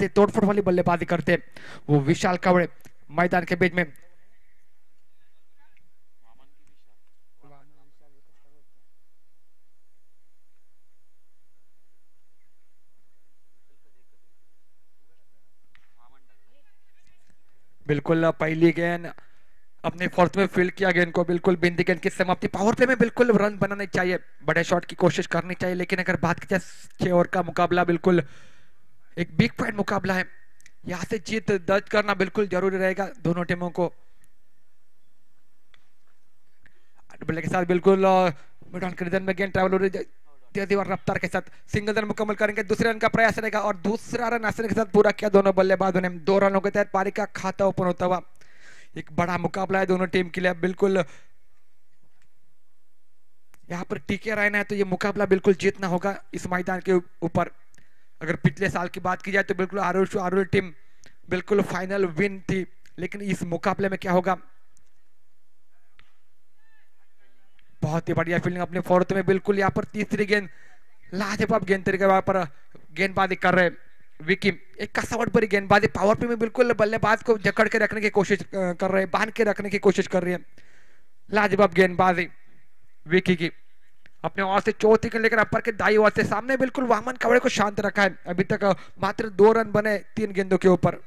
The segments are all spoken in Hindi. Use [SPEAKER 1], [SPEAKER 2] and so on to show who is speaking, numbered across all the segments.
[SPEAKER 1] जाते, तोड़फोड़ वाली बल्लेबाजी करते वो विशाल कावड़े मैदान के बीच में। बिल्कुल पहली गेंद अपने फोर्थ में फील्ड किया गेंद को, बिल्कुल बिंदी गेंद की समाप्ति। पावर प्ले में बिल्कुल रन बनाने चाहिए, बड़े शॉट की कोशिश करनी चाहिए, लेकिन अगर बात की जाए 6 ओवर का मुकाबला, बिल्कुल एक बिग पॉइंट मुकाबला है, यहाँ से जीत दर्ज करना बिल्कुल जरूरी रहेगा दोनों टीमों को। बल्ले के साथ बिल्कुल मिड ऑन क्रीजन में गेंद ट्रैवल हो रही है तेजी और रफ्तार के साथ, सिंगल रन मुकम्मल करेंगे, दूसरे रन का प्रयास रहेगा और दूसरा रन आसानी के साथ पूरा किया दोनों बल्लेबाजों ने। 2 रनों के तहत पारी का खाता ओपन होता हुआ। एक बड़ा मुकाबला है दोनों टीम के लिए, बिल्कुल यहाँ पर टीके रहना है तो ये मुकाबला बिल्कुल जीतना होगा इस मैदान के ऊपर। अगर पिछले साल की बात की जाए तो बिल्कुल आरोही टीम बिल्कुल फाइनल विन थी, लेकिन इस मुकाबले में क्या होगा। बहुत ही बढ़िया फील्डिंग अपने फोर्थ में, बिल्कुल यहाँ पर तीसरी गेंद लाजवाब गेंद तरीके वहां पर गेंदबाजी कर रहे विकी। एक कसावट भरी गेंदबाजी, पावर प्ले में बिल्कुल बल्लेबाज को जकड़ के रखने की कोशिश कर रहे हैं, बांध के रखने की कोशिश कर रही है। लाजवाब गेंदबाजी विकी की अपने ओर से चौथी गेंद लेकर अपर के दाई ओर से सामने बिल्कुल वामन कवड़े को शांत रखा है। अभी तक मात्र 2 रन बने 3 गेंदों के ऊपर।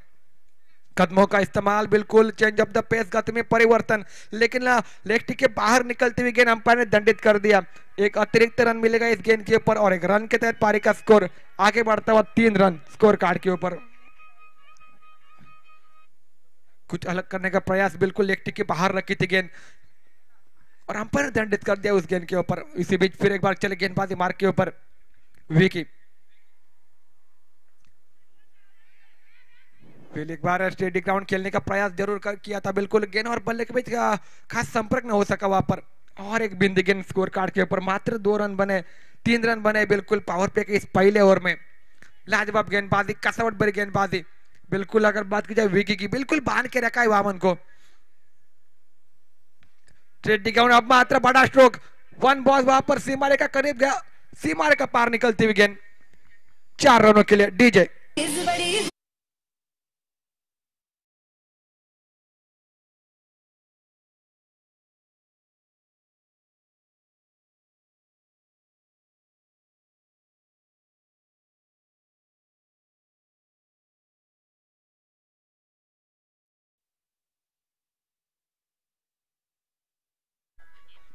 [SPEAKER 1] कदमों का इस्तेमाल, बिल्कुल चेंज ऑफ द पेस, गति में परिवर्तन, लेकिन लेग टिक के बाहर निकलते हुए गेंद अंपायर ने दंडित कर दिया। एक अतिरिक्त रन मिलेगा इस गेंद के ऊपर और एक रन के तहत पारी का स्कोर आगे बढ़ता हुआ 3 रन स्कोर कार्ड के ऊपर। कुछ अलग करने का प्रयास, बिल्कुल लेग टिक के बाहर रखी थी गेंद और अंपायर ने दंडित कर दिया उस गेंद के ऊपर। इसी बीच फिर एक बार चले गेंदबाजी मार्ग के ऊपर विकी, फिर एक बार स्टेडी ग्राउंड खेलने का प्रयास जरूर किया था, बिल्कुल गेंद और बल्ले के बीच का खास संपर्क न हो सका वहां पर। और एक बिंदी गेंद स्कोर कार्ड के ऊपर, मात्र 2 रन बने, 3 रन बने बिल्कुल पावर प्ले के इस पहले ओवर में। लाजवाब गेंदबाजी, कसावट भरी गेंदबाजी, बिल्कुल अगर बात की जाए विकी की, बिल्कुल बांध के रखा है वामन को। स्टेडी ग्राउंड अब मात्र बड़ा स्ट्रोक, 1 बॉल वहां पर सीमा रेखा करीब गया, सीमा रेखा पार निकलती हुई गेंद 4 रनों के लिए डीजे।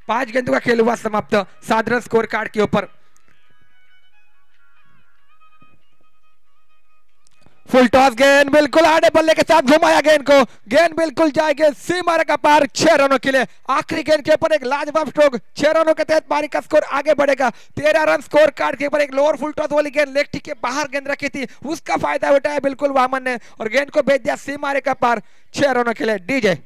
[SPEAKER 1] 5 गेंदों का खेल हुआ समाप्त, 7 रन स्कोर कार्ड के ऊपर। फुल टॉस गेंद, बिल्कुल आड़े बल्ले के साथ घुमाया गेंद को, गेंद बिल्कुल जाएगी सीमा रेखा पार 6 रनों के लिए। आखिरी गेंद के ऊपर एक लाजवाब स्ट्रोक, 6 रनों के तहत पारी का स्कोर आगे बढ़ेगा। 13 रन स्कोर कार्ड के ऊपर। एक लोअर फुल टॉस वाली गेंद लेग टिक के बाहर गेंद रखी थी, उसका फायदा उठाया बिल्कुल वामन ने और गेंद को भेज दिया सीमा रेखा पार 6 रनों के लिए डीजे।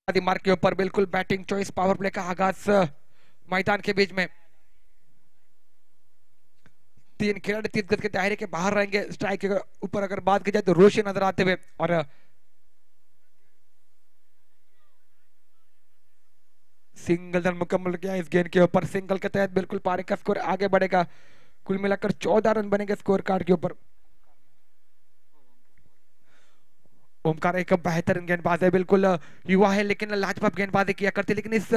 [SPEAKER 1] मार्ग के ऊपर बिल्कुल बैटिंग चॉइस, पावर प्ले का आगाज मैदान के बीच में। 3 खिलाड़ी 30 गज के दायरे के बाहर रहेंगे। स्ट्राइक के ऊपर अगर बात की जाए तो रोशी नजर आते हुए और सिंगल रन मुकम्मल किया इस गेंद के ऊपर। सिंगल के तहत बिल्कुल पारी का स्कोर आगे बढ़ेगा, कुल मिलाकर 14 रन बनेंगे स्कोर कार्ड के ऊपर। ओमकार एक बेहतरीन गेंदबाज है, बिल्कुल युवा है लेकिन लाजवाब गेंदबाजी किया करते, लेकिन इस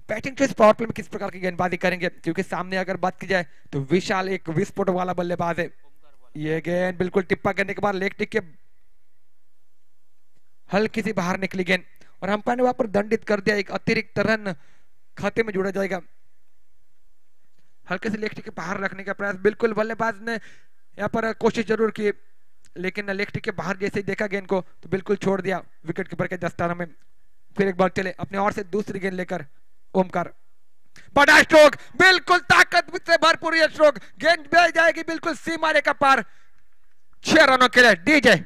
[SPEAKER 1] बैटिंग चॉइस पावर प्ले में किस प्रकार की गेंदबाजी करेंगे, क्योंकि सामने अगर बात की जाए तो विशाल एक विस्फोट वाला बल्लेबाज है। ये गेंद बिल्कुल टिप्पा करने के बाद लेग टिक के हल्की सी बाहर निकली गेंद और अंपायर ने वहां पर दंडित कर दिया। एक अतिरिक्त रन खाते में जोड़ा जाएगा। हल्के से लेग टिक के बाहर रखने का प्रयास, बिल्कुल बल्लेबाज ने यहाँ पर कोशिश जरूर की, लेकिन लेग स्टिक के बाहर जैसे ही देखा गेंद को तो बिल्कुल छोड़ दिया विकेट कीपर के दस्ताने में। फिर एक बार चले अपने और से दूसरी गेंद लेकर ओमकार, बड़ा स्ट्रोक, बिल्कुल ताकत से भरपूर ये स्ट्रोक, गेंद बह जाएगी बिल्कुल सीमा रेखा पार। 6 रनों के लिए डीजे।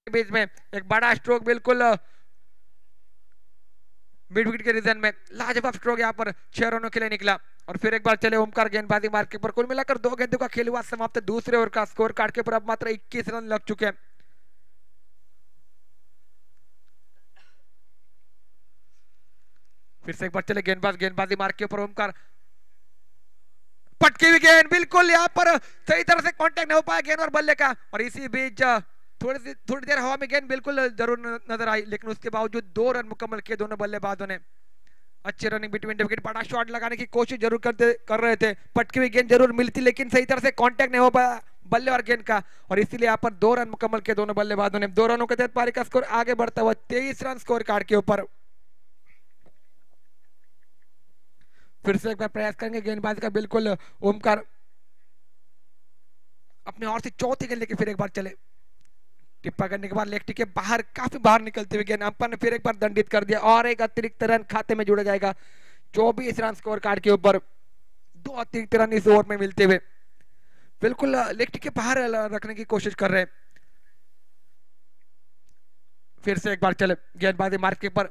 [SPEAKER 1] बीच में एक बड़ा स्ट्रोक बिल्कुल मिड विकेट के रीजन में, लाजवाब स्ट्रोक यहाँ पर 6 रनों के लिए निकला। और फिर एक बार चले ओमकार गेंदबाजी मार के ऊपर, कुल मिलाकर 2 गेंदों का खेल हुआ समाप्त। दूसरे ओवर का स्कोर कार्ड के ऊपर अब मात्र 21 रन लग चुके हैं। फिर से एक बार चले गेंदबाजी मार के ऊपर ओमकार, पटकी हुई गेंद, बिल्कुल यहाँ पर सही तरह से कांटेक्ट नहीं हो पाया गेंद और बल्ले का। और इसी बीच थोड़ी देर हवा में गेंद बिल्कुल जरूर नजर आई, लेकिन उसके बावजूद 2 रन मुकम्मल किए दोनों बल्लेबाजों ने। अच्छे रनिंग बिटवीन द विकेट, बड़ा शॉट लगाने की कोशिश जरूर कर रहे थे, पटकी हुई गेंद जरूर मिलती, लेकिन सही तरह से कांटेक्ट नहीं हो पाया बल्ले और गेंद का। और इसीलिए यहाँ पर 2 रन मुकम्मल किए दोनों बल्लेबाजों ने। 2 रनों के तहत पारी का स्कोर आगे बढ़ता हुआ 23 रन स्कोर कार्ड के ऊपर। फिर से एक बार प्रयास करेंगे गेंदबाजी का बिल्कुल ओमकार, अपने और से चौथी गेंद लेके फिर एक बार चले, टिप्पा करने के बाद लेग स्टिक के बाहर, काफी बाहर निकलते हुए गेंद अंपायर ने फिर एक बार दंडित कर दिया और एक अतिरिक्त रन खाते में जुड़ा जाएगा। 24 रन स्कोर कार्ड के ऊपर, 2 अतिरिक्त रन इस ओवर में मिलते हुए बिल्कुल लेग स्टिक के बाहर रखने की कोशिश कर रहे हैं। फिर से एक बार चले गेंदबाजी मार्क के ऊपर,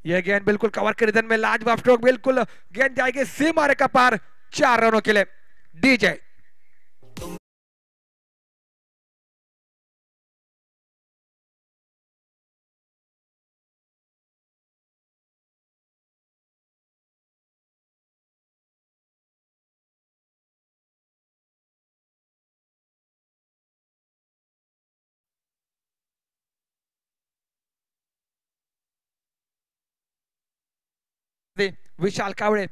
[SPEAKER 1] यह गेंद बिल्कुल कवर के रीजन में, लाजवाब स्ट्रोक, बिल्कुल गेंद जाएगी सीमा रेखा पार। 4 रनों के लिए डीजे। विशाल कावड़े,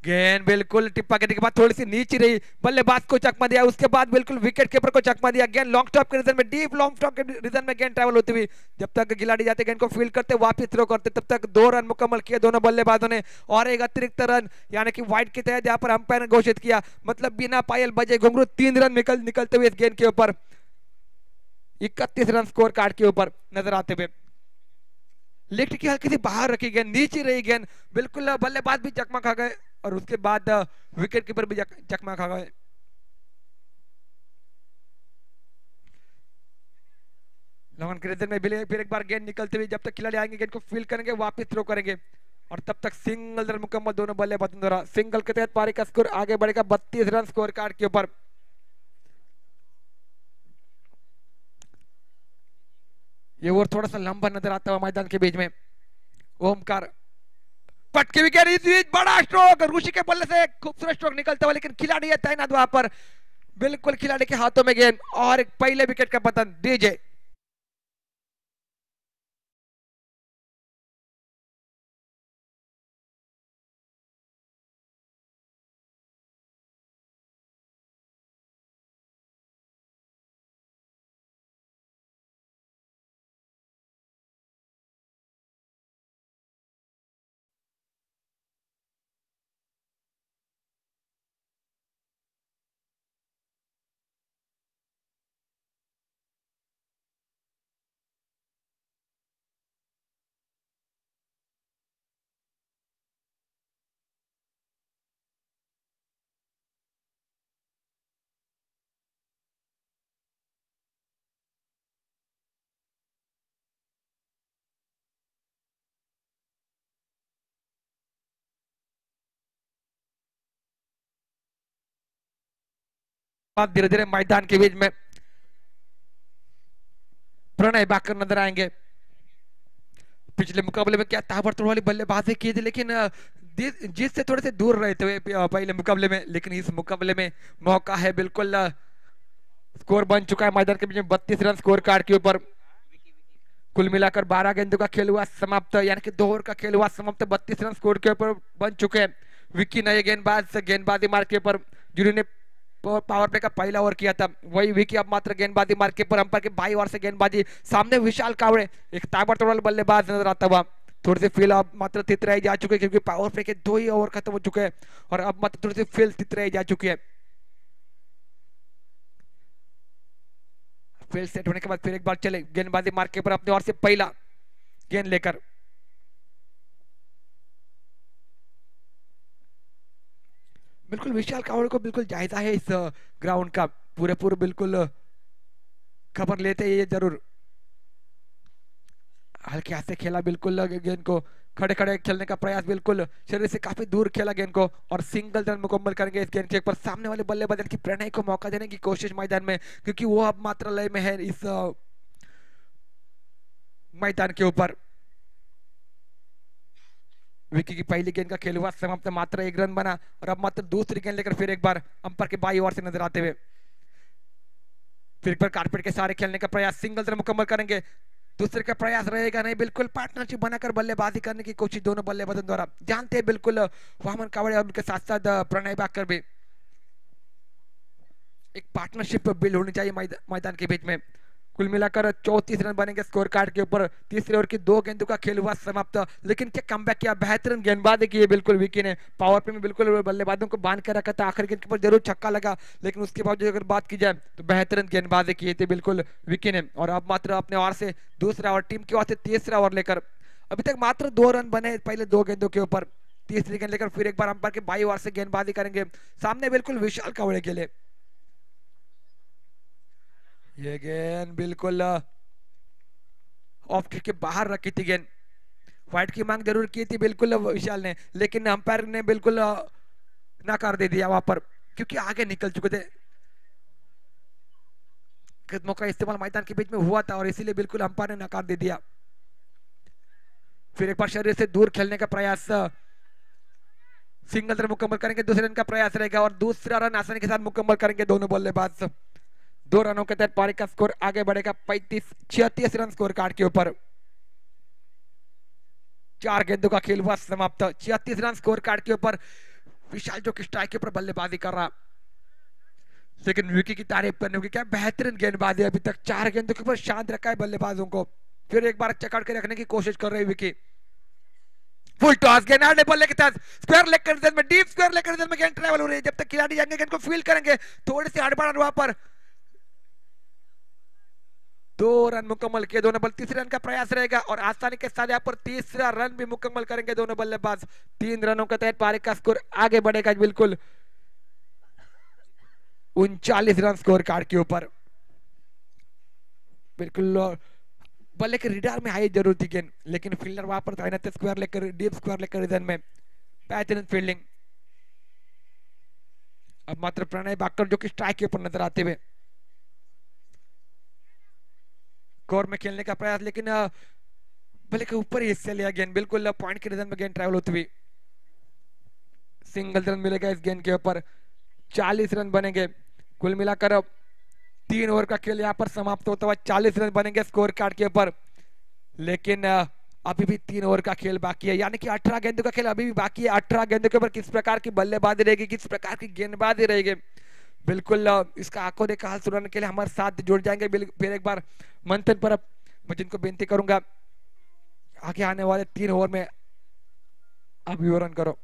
[SPEAKER 1] गेंद बिल्कुल टिप्पा करने के बाद थोड़ी सी नीचे रही, बल्लेबाज को चकमा दिया, उसके बाद बिल्कुल विकेट कीपर को चकमा दिया। गेंद लॉन्ग स्टॉप के रीजन में, डीप लॉन्ग स्टॉप के रीजन में गेंद ट्रैवल होती हुई, जब तक खिलाड़ी जाते गेंद को फील्ड करते वापस थ्रो करते, तब तक 2 रन मुकम्मल किए दोनों बल्लेबाजों ने। और एक अतिरिक्त रन यानी कि वाइड के तहत यहाँ पर अंपायर ने घोषित किया, मतलब बिना पायल बजे घुंघरू 3 रन निकलते हुए इस गेंद के ऊपर। 31 रन स्कोर कार्ड के ऊपर नजर आते हुए, लेग की हल्की सी बाहर रखी गेंद, नीचे रही गेंद, बिल्कुल बल्लेबाज भी चकमा खा गए और उसके बाद विकेट कीपर भी चकमा खा गए। लॉन क्रेजर में फिर एक बार गेंद निकलते हुए, जब तक खिलाड़ी आएंगे गेंद को फील्ड करेंगे वापस थ्रो करेंगे, और तब तक सिंगल रन मुकम्मल दोनों बल्लेबाजों द्वारा। सिंगल के तहत पारी का स्कोर आगे बढ़ेगा 32 रन स्कोर कार्ड के ऊपर। ये ओवर थोड़ा सा लंबा नजर आता हुआ मैदान के बीच में, ओमकार पटके विकेट, बड़ा स्ट्रोक, ऋषि के बल्ले से खूबसूरत स्ट्रोक निकलता हुआ, लेकिन खिलाड़ी है तैनात वहां पर, बिल्कुल खिलाड़ी के हाथों में गेंद और एक पहले विकेट का पतन। डीजे। धीरे धीरे मैदान के बीच में प्रणय बाकर नजर आएंगे। पिछले मुकाबले में क्या ताबड़तोड़ वाली बल्लेबाजी की थी, लेकिन जीत से थोड़े से दूर रहे थे पहले मुकाबले में, लेकिन इस मुकाबले में मौका है बिल्कुल। स्कोर बन चुका है मैदान के बीच में 32 रन स्कोर कार्ड के ऊपर। कुल मिलाकर 12 गेंदों का खेल हुआ समाप्त, यानी कि 2 ओवर का खेल हुआ समाप्त। 32 रन स्कोर के ऊपर बन चुके हैं। विकी नए गेंदबाज से गेंदबाजी मार के ऊपर जिन्होंने पावर प्ले का पहला ओवर किया था, वही विकी अब मात्र गेंदबाजी मार के ऊपर अंपायर के बाई ओवर से गेंदबाजी। सामने विशाल कावड़े एक ताबड़तोड़ बल्लेबाज नजर आता हुआ। थोड़ी सी फील अब मात्र तितराई जा चुके हैं, क्योंकि पावर प्ले के 2 ही ओवर खत्म हो चुके हैं और अब मात्र थोड़ी सी फील तितराई जा चुकी है। फील्ड सेट होने के बाद फिर एक बार चले गेंदबाजी मार के ऊपर अपने ओर से पहला गेंद लेकर। बिल्कुल विशाल कावड़ को बिल्कुल जायजा है इस ग्राउंड का, पूरे पूरे बिल्कुल खबर लेते हैं ये जरूर। हल्के हाथ से खेला बिल्कुल गेंद को, खड़े खड़े खेलने का प्रयास, बिल्कुल शरीर से काफी दूर खेला गेंद को और सिंगल रन मुकम्मल करेंगे इस गेंद के ऊपर। सामने वाले बल्लेबाज की प्रणय को मौका देने की कोशिश मैदान में, क्योंकि वो अब मात्र लय में है इस मैदान के ऊपर। विकी की पहली गेंद का खेल हुआ समाप्त, मात्र 1 रन बना और अब मात्र दूसरी गेंद लेकर फिर एक बार अंपायर के बाई ओर से नजर आते हुए फिर एक बार कारपेट के सारे खेलने का प्रयास, सिंगल रन मुकम्मल करेंगे। दूसरे का प्रयास रहेगा नहीं, बिल्कुल पार्टनरशिप बनाकर बल्लेबाजी करने की कोशिश दोनों बल्लेबाजों द्वारा। जानते हैं बिल्कुल वामन कावड़े और उनके साथ साथ प्रणय बाकर भी एक पार्टनरशिप बिल्ड होनी चाहिए मैदान के बीच में। कुल मिलाकर 34 रन बनेंगे स्कोर कार्ड के ऊपर। तीसरे ओवर की 2 गेंदों का खेल हुआ समाप्त, लेकिन क्या कमबैक किया, बेहतरीन गेंदबाजी की है बिल्कुल विकी ने। पावर प्ले में बिल्कुल बल्लेबाजों को बांध कर रखा था, आखिरी गेंद के ऊपर जरूर छक्का लगा, लेकिन उसके बावजूद अगर बात की जाए तो बेहतरीन गेंदबाजी की थी बिल्कुल विकी ने। और अब मात्र अपने ओर से दूसरा ओवर, टीम की ओर से तीसरा ओवर लेकर अभी तक मात्र 2 रन बने पहले 2 गेंदों के ऊपर। तीसरी गेंद लेकर फिर एक बार अंपायर के बाई ओर से गेंदबाजी करेंगे, सामने बिल्कुल विशाल कावड़े के लिए। ये गेंद बिल्कुल ऑफ स्ट्रिक के बाहर रखी थी गेंद, वाइट की मांग जरूर की थी बिल्कुल विशाल ने, लेकिन अंपायर ने बिल्कुल नकार दे दिया वहां पर, क्योंकि आगे निकल चुके थे। कदमों का इस्तेमाल मैदान के बीच में हुआ था और इसीलिए बिल्कुल अंपायर ने नकार दे दिया। फिर एक बार शरीर से दूर खेलने का प्रयास, सिंगल रन मुकम्मल करेंगे, दूसरे रन का प्रयास रहेगा और दूसरा रन आसानी के साथ मुकम्मल करेंगे दोनों बल्लेबाज। 2 रनों के तहत पारी का स्कोर आगे बढ़ेगा 36 रन स्कोर कार्ड के ऊपर। 4 गेंदों का खेल हुआ समाप्त, 36 रन स्कोर कार्ड के ऊपर। विशाल जो कि स्ट्राइक के ऊपर बल्लेबाजी कर रहा, लेकिन विकी की तारीफ करने होगी, क्या बेहतरीन गेंदबाजी अभी तक। 4 गेंदों के ऊपर शांत रखा है बल्लेबाजों को, फिर एक बार चकड़ के रखने की कोशिश कर रहे विकी। फुल टॉस गेंद आने बल्ले के तहत स्क्वायर लेग कंडीशन में, डीप स्क्वायर लेग कंडीशन में गेंद ट्रैवल हो रही है। जब तक खिलाड़ी जाएंगे गेंद को फील करेंगे, थोड़ी सी हड़बड़ वहां पर। 2 रन मुकम्मल किए दोनों बल, तीसरे रन का प्रयास रहेगा और आसानी के साथ यहाँ पर तीसरा रन भी मुकम्मल करेंगे दोनों बल्लेबाज। 3 रनों के तहत पारी का स्कोर आगे बढ़ेगा बिल्कुल 39 रन स्कोर कार्ड के ऊपर। बिल्कुल बल्ले के रिडार में आई जरूर थी गेंद, लेकिन फील्डर वहां पर तैनात थे स्क्वायर लेकर, डीप स्क्वायर लेकर रिजन में। बेहतरीन फील्डिंग। अब मात्र प्रणय बाकर जो कि स्ट्राइक के ऊपर नजर आते हुए कोर में खेलने का प्रयास, लेकिन बल्ले के ऊपर ही हिस्से लिया गेंद, बिल्कुल पॉइंट के रिजन में गेंद ट्रैवल होती हुई। सिंगल रन मिलेगा इस गेंद के ऊपर, 40 रन बनेंगे। कुल मिलाकर 3 ओवर का खेल यहाँ पर समाप्त होता हुआ 40 रन बनेंगे स्कोर कार्ड के ऊपर, लेकिन अभी भी 3 ओवर का खेल बाकी है, यानी कि 18 गेंदों का खेल अभी भी बाकी है। 18 गेंदों के ऊपर किस प्रकार की बल्लेबाजी रहेगी, किस प्रकार की गेंदबाजी रहेगी, बिल्कुल इसका आंखों देखा हाल सुनाने के लिए हमारे साथ जुड़ जाएंगे। फिर एक बार मंथन पर मैं जिनको बेनती करूंगा आगे आने वाले 3 ओवर में आप विवरण करो।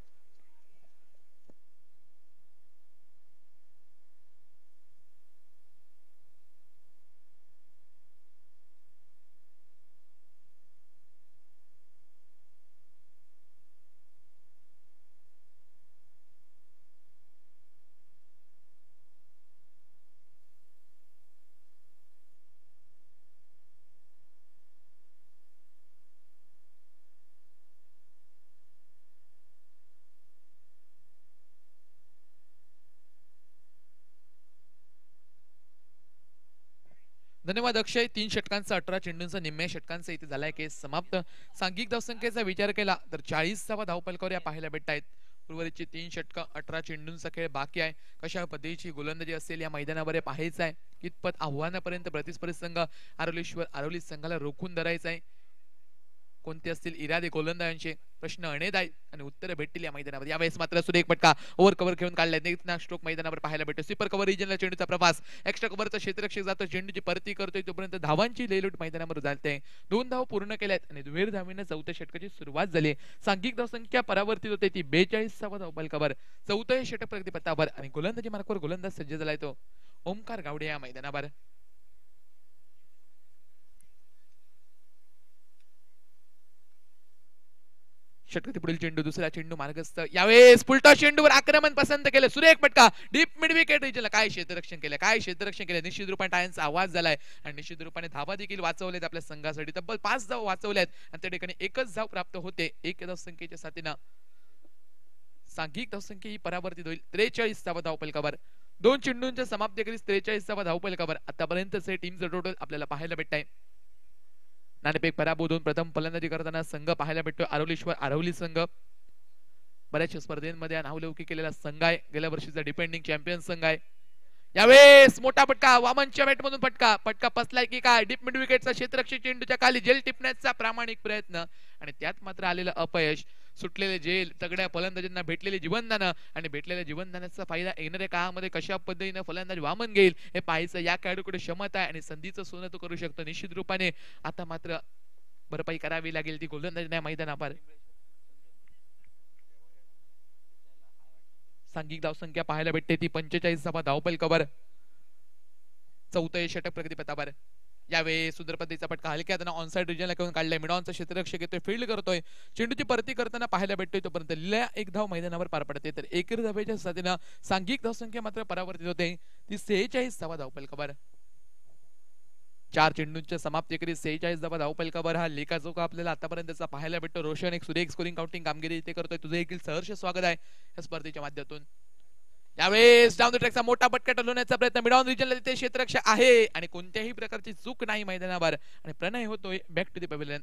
[SPEAKER 2] धन्यवाद अक्षय. 3 षटकांचा 18 चेंडूंचा निम्म्या षटकांचा इथे झालाय केस समाप्त. सांघिक धावसंख्येचा विचार केला तर 40वा धावफलकावर या पाहायला भेटतायत. उर्वरितची 3 षटकं 18 चेंडूंचा खेळ बाकी आहे. कशा पद्धतीची गोलंदाजी असेल या मैदानावर पाहायचं आहे. कितपत आव्हानापर्यंत प्रतिस्पर्धी संघ आरोली संघाला रोखून धरायचा आहे. कोणते असतील इरादे गोलंदाजांचे प्रश्न अनेक आहेत आणि उत्तरे भेटतील या मैदानावर. यावेळेस मात्र सुरेख फटका ओव्हर कव्हर घेऊन काढलाय. नेक्स्ट स्ट्रोक मैदानावर पाहायला भेटतो. स्वीपर कव्हर रिजनला चेंडूचा प्रवास एक्स्ट्रा कव्हरचा क्षेत्ररक्षक जातो, चेंडूची परती करतोय तोपर्यंत धावांची लयलूट मैदानावर झालते. 2 धाव पूर्ण केल्यात आणि दुहेरी धावीने चौथ्या षटकाची सुरुवात झाली. सांघिक धावसंख्या परावर्तित होते ती 42वा धावफलकावर. चौथ्या षटक प्रगतीपथावर आणि गोलंदाजी मार्गावर गोलंदाज सज्ज झालाय तो ओमकार गावडे या मैदानावर. षटकातील पुढील चेंडू दुसरा चेंडू मार्गस्थ. यावेळेस फुलटॉ चेंडूवर आक्रमण पसंत केलं. सुरेख फटका डीप मिड विकेट रिजनला. काय क्षेत्ररक्षण केलं, काय क्षेत्ररक्षण केलं. निश्चित रूपाने टाळ्यांचा आवाज झालाय आणि निश्चित रूपाने धावा देखील वाचवलेत आपल्या संघासाठी. तब्बल 5 धावा वाचवल्यात आणि त्या ठिकाणी एकच धाव प्राप्त होते. एक धावसंख्येच्या साथीनं सांघिक धावसंख्या ही परावर्तित होईल. 43वा धावफलकावर 2 चेंडूंच्या समाप्तीखेरीज 43वा धावफलकावर आतापर्यंतचे टीमचं टोटल आपल्याला पाहायला भेटत आहे. नाणेफेक पराभूत होऊन प्रथम फलंदाजी करताना संघ पाहायला भेटतोय आरोली संघ. बऱ्याचशा स्पर्धेमध्ये नावलौकिक केलेला संघ आहे. गेल्या वर्षीचा डिपेंडिंग चॅम्पियन संघ आहे. यावेळेस मोठा फटका वामनच्या बॅट मधून फटका पसलाय की काय. डीप मिड विकेटचा क्षेत्ररक्षक चेंडूच्या खाली जेल टिपण्याचा प्रामाणिक प्रयत्न आणि त्यात मात्र आलेलं अपयश. सुटलेले जेल तगड्या फलंदाजांना भेटलेले जीवनदान आणि भेटलेल्या जीवनदानाचा फायदा येणाऱ्या काळामध्ये कशा पद्धतीने फलंदाज वामन घेईल हे पाहायचं. या खेळाडूकडे क्षमता आहे आणि संधीचं सोनं तो करू शकतो. निश्चित रूपाने आता मात्र भरपाई करावी लागेल ती गोलंदाजी मैदानावर. सांघिक धावसंख्या पाहायला भेटते ती 45वा धावफलकावर. चौथं षटक प्रगतीपथावर. यावेळेस सुंदर पद्धतीचा फटका हलक्या त्यांना ऑनसाइड रिजनला घेऊन काढलाय. मिडॉनचा क्षेत्ररक्षक येतोय, फील्ड करतोय, चेंडूची परती करताना पाहायला भेटतोय तोपर्यंत लिला एक धाव मैदानावर पार पडते. तर एकेरी धावेच्या साथीनं सांघिक धावसंख्या मात्र परावर्तित होते ती 46वा धावफलकावर. 4 चेंडूंच्या समाप्तीखेरीज 46वा धावफलकावर हा लेखाजोखा आपल्याला आतापर्यंतचा पाहायला भेटतो. रोशन एक सुरेख स्कोरिंग काउंटिंग कामगिरी इथे करतोय. तुझं देखील सहर्ष स्वागत आहे या स्पर्धेच्या माध्यमातून. यावेळेस डाऊन द ट्रॅकचा मोठा फटका टलवण्याचा प्रयत्न. मिडॉन रिजनला तिथे क्षेत्ररक्षक आहे आणि कोणत्याही प्रकारची चूक नाही मैदानावर आणि प्रणय होतोय back to the pavilion.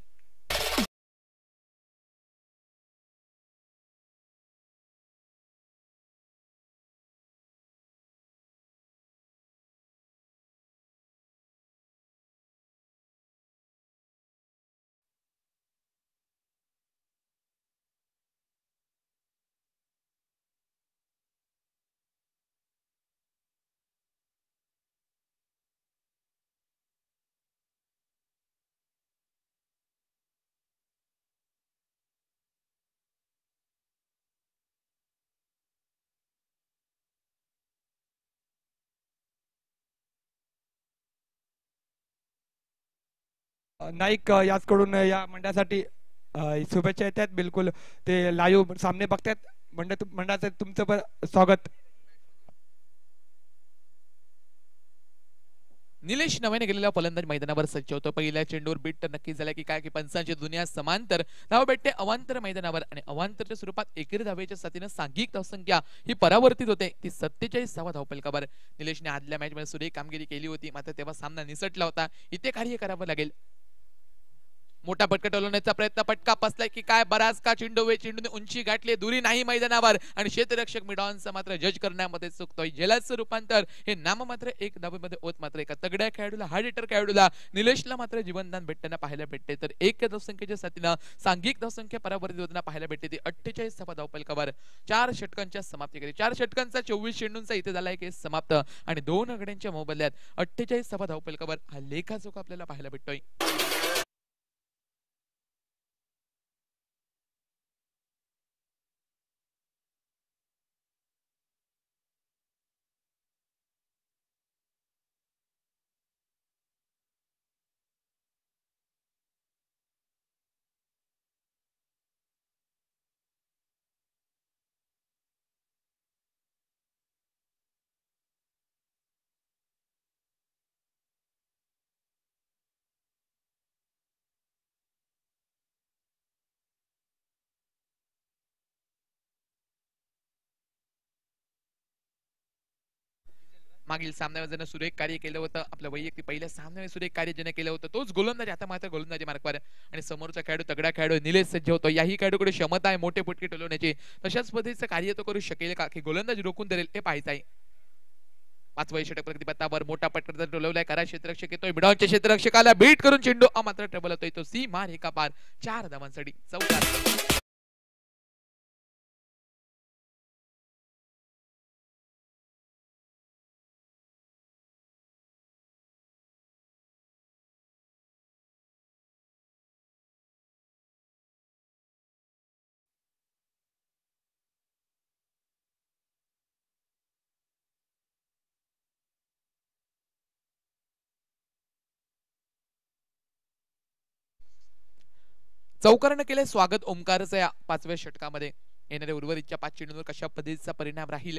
[SPEAKER 1] Naik याचकडून या मंडळासाठी शुभेच्छा येतात. बिलकुल ते लाईव्ह सामने बघतात. मंडळाचं तुमचं पण स्वागत.
[SPEAKER 2] निलेश नव्याने गेलेला फलंदाज मैदानावर सज्ज होतो. पहिल्या चेंडूवर बीट तर नक्की झाला की काय की पंचांची दुनिया समांतर धाव भेटते अवांतर मैदानावर आणि अवांतरच्या स्वरूपात एकेरी धावेच्या साथीनं सांघिक धावसंख्या ही परावर्तित होते ती 47वा धावफलकावर. निलेशने आदल्या मॅच मध्ये सुरेख कामगिरी केली होती, मात्र तेव्हा सामना निसटला होता. इथे कार्य करावं लागेल. मोठा फटका टोलवण्याचा प्रयत्न, फटका पसलाय की काय. बराच का चेंडूने उंची गाठली, दुरी नाही मैदानावर आणि क्षेत्ररक्षक मिडॉनचा मात्र जज करण्यामध्ये चुकतोय. झेलाचं रूपांतर हे नाम मात्र एक धावेमध्ये होत मात्र एका तगड्या खेळाडूला हार्ड हिटर खेळाडूला निलेशला मात्र जीवनदान भेटताना पाहायला भेटते. तर एक धावसंख्येच्या साथीनं सांघिक धावसंख्या परावर्तित होताना पाहायला भेटते ती 48वा धावफलकावर. 4 षटकांच्या समाप्तीकडे 4 षटकांचा 24 चेंडूंचा इथे झालाय की समाप्त आणि 2 गड्यांच्या मोबदल्यात 48वा धावफलकावर हा लेखाजोखा आपल्याला पाहायला भेटतोय. मागील सामन्यावर ज्यानं सुरेख कार्य केलं होतं, आपल्या वैयक्तिक पहिल्या सामन्यावर सुरेख कार्य ज्याने केलं होतं, तोच गोलंदाज आता मात्र गोलंदाजी मार्गावर आणि समोरचा खेळाडू तगडा खेळाडू निलेश सज्ज होतो. याही खेळाडूकडे क्षमता आहे मोठे फटके टोलवण्याची. तशाच पद्धतीचं कार्य तो करू शकेल का, की गोलंदाजी रोखून धरेल हे पाहायचं आहे. पाचवा षटक प्रतिपत्तावर मोठा पटकर टोलवलाय. करा क्षेत्ररक्षक येतोय, मिडॉनच्या क्षेत्ररक्षकाला बीट करून चेंडू मात्र ट्रबल होतोय. तो सी मार एका पार 4 धावांसाठी चौकार. चौकारानं केले स्वागत ओमकारचं या पाचव्या षटकामध्ये. येणाऱ्या उर्वरितच्या 5 चेंडूंवर कशा पद्धतीचा परिणाम राहील,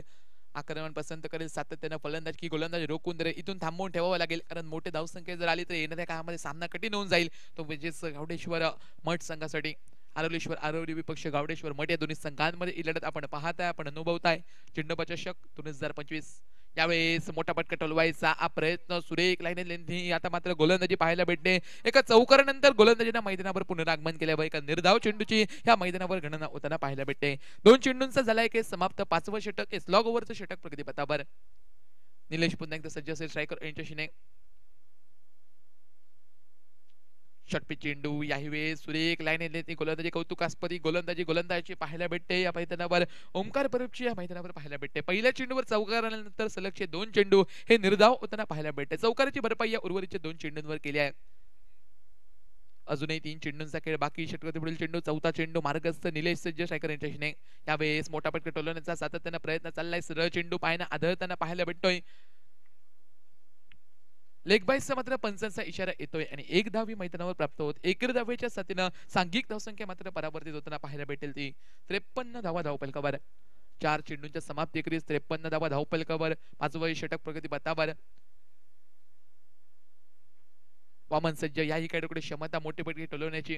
[SPEAKER 2] आक्रमण पसंत करेल, सातत्यानं फलंदाज की गोलंदाज रोखून धरेल, इथून थांबवून ठेवावं लागेल. कारण मोठे धावसंख्या जर आली तर येणाऱ्या काळामध्ये सामना कठीण होऊन जाईल. तो विजेच गावडेश्वर मठ संघासाठी. आरवलेश्वर आरवली विपक्ष गावडेश्वर मठ या दोन्ही संघांमध्ये ही लढत आपण पाहताय, आपण अनुभवताय. चेंडूबाचा चषक 2025 यावेळेस मोठा पटका टोलवायचा प्रयत्न सुरेख लाईन आता मात्र गोलंदाजी पाहायला भेटते. एका चौकारानंतर गोलंदाजीनं मैदानावर पुनरागमन केल्यावर एका निर्धाव चेंडूची या मैदानावर गणना होताना पाहायला भेटते. 2 चेंडूंचा झालाय केस समाप्त. 5वं षटक स्लॉग ओव्हरचं षटक प्रगतीपथावर. निलेश पुन्हा एकदा सज्ज असेल स्ट्रायकर यांच्याशीने. षटपी चेंडू याही वेळेस सुरेख लाईन गोलंदाजी कौतुकास्पदी गोलंदाजी पाहायला भेटते या मैदानावर. ओमकार परबची या मैदानावर पाहायला भेटते. पहिल्या चेंडूवर चौकार आल्यानंतर सलगचे 2 चेंडू हे निर्धाव होताना पाहायला भेटते. चौकाराची भरपाई या उर्वरितच्या 2 चेंडूंवर केली आहे. अजूनही 3 चेंडूंचा खेळ बाकी. षटकातील पुढील चेंडू चौथा चेंडू मार्गस्थ निलेश सज्ज स्ट्रायकर यांच्याशी. यावेळेस मोठा पटका टोलवण्याचा सातत्यानं प्रयत्न चाललाय. सरळ चेंडू पाहायला आढळताना पाहायला भेटतोय. लेग बाईसचा मात्र पंचांचा इशारा येतोय आणि 1 धाव मैदानावर प्राप्त होत. एकेरी धावेच्या साथीनं सांघिक धावसंख्या मात्र परावर्तित होताना पाहायला भेटेल ती 53 धावा धावफलकावर. 4 चेंडूंच्या समाप्ती एकरीस 53 धावा धावफलकावर. 5वं षटक प्रगतीपथावर. वामन सज्ज याही खेळाडूकडे क्षमता मोठी पटकी टोलवण्याची.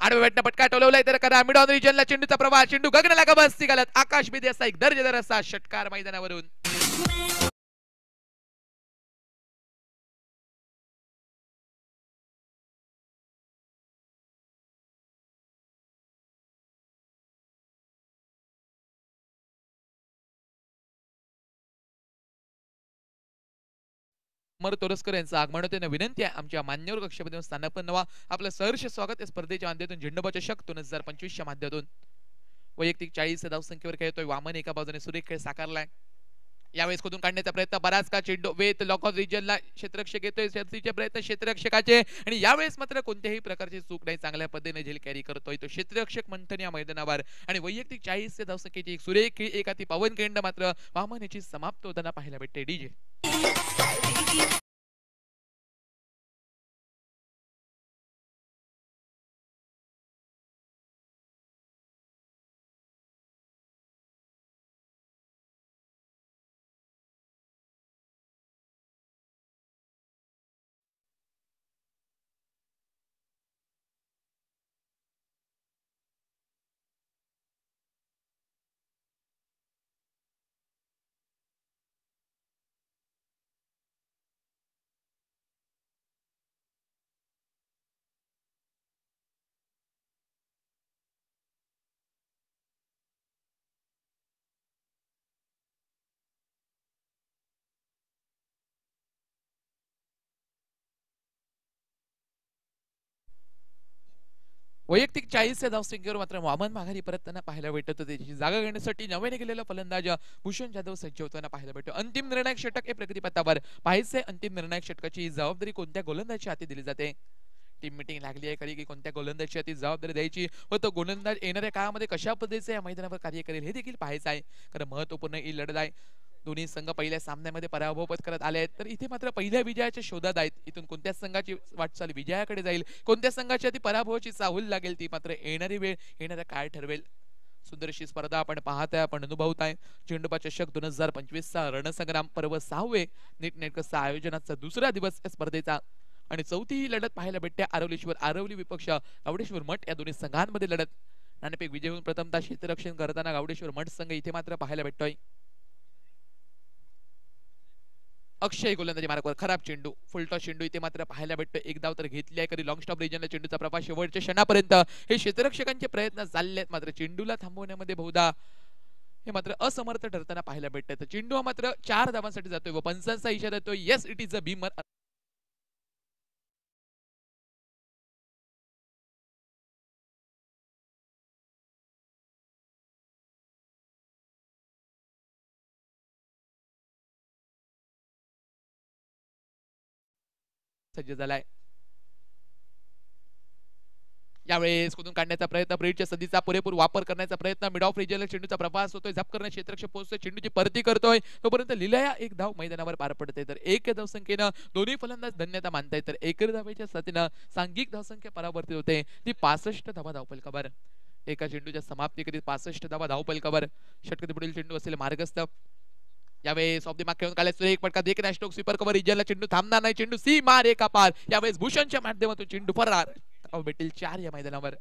[SPEAKER 2] आडव्या बॅटनं पटका टोलवलाय तर करा मिडॉन रिजनला चेंडूचा प्रवाह. चेंडू गगनाला गबसती घालत आकाश बेदी असा एक दर्जेदार असा षटकार मैदानावरून. अमर तोरसकर यांचं आगमन होते. विनंती आहे आमच्या मान्यवर कक्षामध्ये स्थानापन्न व्हा. आपलं सहर्ष स्वागत या स्पर्धेच्या माध्यमातून झेंडूबाचा चषक 2025 च्या माध्यमातून. वैयक्तिक 40 धावसंख्येवर खेळतोय वामन. एका बाजूने सुरेख खेळ साकारलाय. यावेळेस खोदून काढण्याचा प्रयत्न बराच का चेंडू वेत लॉकऑफ रिजनला क्षेत्ररक्षक येतोय. शर्तीचे प्रयत्न क्षेत्ररक्षकाचे आणि यावेळेस मात्र कोणत्याही प्रकारची चूक नाही. चांगल्या पद्धतीने झेल कॅरी करतोय तो क्षेत्ररक्षक मंथन या मैदानावर. आणि वैयक्तिक 40 धावसंख्येची एक सुरेख खेळ एक अति पवन केंड मात्र वामन याची समाप्त होताना पाहायला भेटते. डीजे वैयक्तिक 40 धावसंख्येवर मात्र वामन माघारी परतताना पाहायला भेटत होते. त्याची जागा घेण्यासाठी नव्याने गेलेला फलंदाज भूषण जाधव सज्ज होताना पाहायला भेटतो. अंतिम निर्णायक षटक हे प्रगतीपथावर. पाहायचे अंतिम निर्णायक षटकाची जबाबदारी कोणत्या गोलंदाजच्या हाती दिली जाते. टीम मीटिंग लागली आहे खरी की कोणत्या गोलंदाजची हाती जबाबदारी द्यायची व तो गोलंदाज येणाऱ्या काळामध्ये कशा पद्धतीचे या मैदानावर कार्य करेल हे देखील पाहायचं आहे. कारण महत्वपूर्ण ही लढत आहे. दोन्ही संघ पहिल्या सामन्यामध्ये पराभव पत्करत आले आहेत तर इथे मात्र पहिल्या विजयाच्या शोधात आहेत. इथून कोणत्या संघाची वाटचाल विजयाकडे जाईल, कोणत्या संघाची ती पराभवाची चाहूल लागेल ती मात्र येणारी वेळ येणारा काळ ठरवेल. सुंदर अशी स्पर्धा आपण पाहताय, आपण अनुभवताय. चेंडूबा चषक 2025 चा रणसंग्राम पर्व 6वे नीटनेटकं आयोजनाचा दुसरा दिवस या स्पर्धेचा आणि चौथी ही लढत पाहायला भेटते. आरवलेश्वर आरवली विपक्ष गावडेश्वर मठ या दोन्ही संघांमध्ये लढत. नाणेफेक विजय होऊन प्रथमतः क्षेत्ररक्षण करताना गावडेश्वर मठ संघ इथे मात्र पाहायला भेटतोय. अक्षय गोलंदाजी मार्गावर खराब चेंडू, फुलटॉस चेंडू इथे मात्र पाहायला भेटतो. एक धाव तर घेतली आहे, कधी लॉंग स्टॉप रिजनला चेंडूचा प्रवास शेवटच्या क्षणापर्यंत हे क्षेत्ररक्षकांचे प्रयत्न चालले आहेत, मात्र चेंडूला थांबवण्यामध्ये बहुधा हे मात्र असमर्थ ठरताना पाहायला भेटत. चेंडू हा मात्र 4 धावांसाठी जातोय व पंचांचा इशारा देतोय, yes it is a Beamer. सज्ज झालाय. यावेळेस कुठून काढण्याचा प्रयत्न, ब्रेडच्या संधीचा पुरेपूर वापर करण्याचा प्रयत्न, मिड ऑफ रिजनला चेंडूचा प्रवास होतोय, झप करण्यात क्षेत्ररक्षक पोहोचतोय, चेंडूची परती करतोय, तोपर्यंत लिलया एक धाव मैदानावर पार पडते. तर एक धावसंख्येनं दोन्ही फलंदाज धन्यता मानतायत. तर एकर धावेच्या साथीनं सांघिक धावसंख्या परावर्तित होते, ती 65 धावा धावफलकावर. एका चेंडूच्या समाप्तीकरिता 65 धावा धावफलकावर. षटकातील पुढील चेंडू असेल मार्गस्थ. यावेळेस ऑफ द मार्क खेळून काढले सुरेख फटका, देखील स्ट्रोक स्वीपर कव्हर, रिजनला चेंडू थांबणार नाही, चेंडू सी मार एका पार. यावेळेस भूषणच्या माध्यमातून चेंडू फरार. भेटेल 4 या मैदानावर.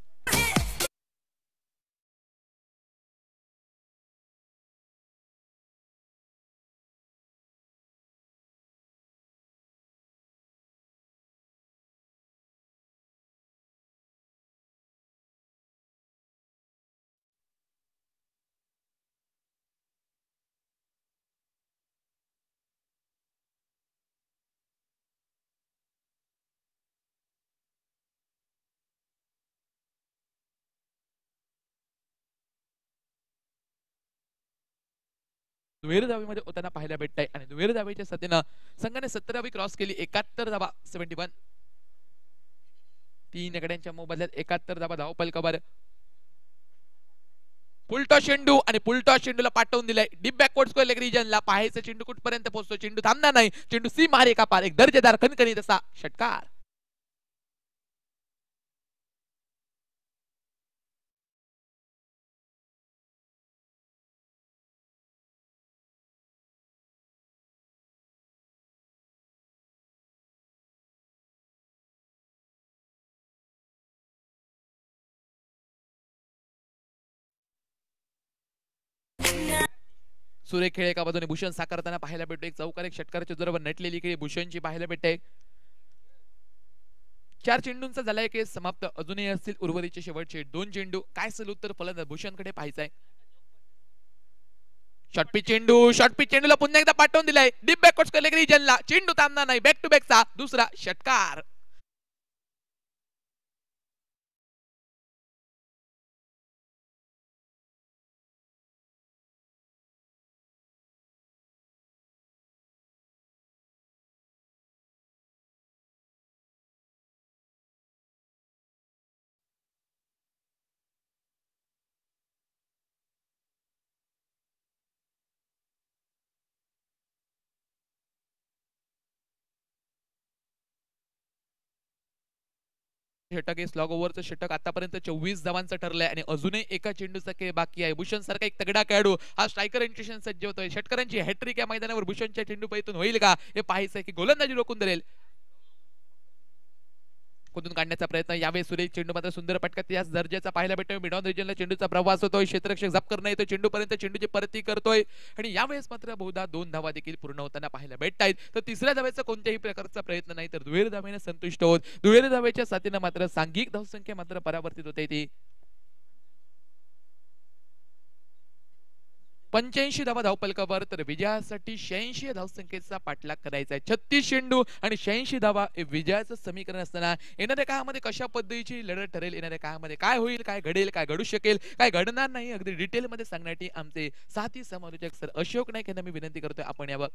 [SPEAKER 2] दुहेरी धावेमध्ये होताना पाहायला भेटत आहे आणि दुहेरी धावेच्या साथीनं संघाने 17वी क्रॉस केली. 71 धावा 71. 3 गड्यांच्या मोबदल्यात 71 धावा धावफलकावर. फुलटॉस चेंडू आणि फुलटॉस चेंडूला पाठवून दिलाय डीप बॅकवर्ड स्क्वेअर लेग रिजनला. पाहायचं चेंडू कुठपर्यंत पोहोचतो, चेंडू थांबणार नाही, चेंडू सी मार एका पार. एक दर्जेदार खणखणीत असा षटकार. सुरेख खेळ एका बाजूने भूषण साकारताना पाहायला भेटतो. एक चौकार एक षटकाराच्या जोरावर नटलेली खेळी भूषणची पाहायला भेटते. 4 चेंडूंचा झालाय केस समाप्त. अजूनही असतील उर्वरितचे शेवटचे 2 चेंडू. काय सलूत तर फलंदाज भूषणकडे पाहायचंय. शॉर्टपिच चेंडू, शॉर्टपिच चेंडूला पुन्हा एकदा पाठवून दिलाय डीप बॅकवर्ड स्क्वेअर लेग रिजनला. चेंडू थांबणार नाही, बॅक टू बॅकचा दुसरा षटकार. षटक स्लॉग ओव्हरचं षटक आतापर्यंत 24 धावांचं ठरलंय आणि अजूनही एका चेंडूचा खेळ बाकी आहे. भूषण सारखा एक तगडा खेळाडू हा स्ट्रायकर इंट्रेशन सज्ज होतोय. षटकरांची हॅट्रिक या मैदानावर भूषणच्या चेंडूपैतून होईल का हे पाहायचंय की गोलंदाजी रोखून धरेल. कुठून काढण्याचा प्रयत्न, यावेळी सुरेश चेंडू मात्र सुंदर फटका याच दर्जाचा पाहायला भेटतोय. मिड ऑन रिजनला चेंडूचा प्रवास होतोय, क्षेत्ररक्षक झप करणं येतोय, चेंडूपर्यंत चेंडूची परती करतोय आणि यावेळेस मात्र बहुधा 2 धावा देखील पूर्ण होताना पाहायला भेटत आहेत. तर तिसऱ्या धावेचा कोणत्याही प्रकारचा प्रयत्न नाही, तर दुहेरी धावेने संतुष्ट होत दुहेरी धावेच्या साथीनं मात्र सांघिक धावसंख्या मात्र परावर्तित होते. ती 85 धावा धावफलकावर. तर विजयासाठी 86 धावसंख्येचा पाठलाग करायचा आहे. 36 चेंडू आणि 86 धावा हे विजयाचं समीकरण असताना येणाऱ्या काळामध्ये कशा पद्धतीची लढत ठरेल, येणाऱ्या काळामध्ये काय होईल, काय घडेल, काय घडू शकेल, काय घडणार नाही, अगदी डिटेलमध्ये सांगण्यासाठी आमचे साथी समालोचक सर अशोक नाईक यांना मी विनंती करतोय आपण यावर.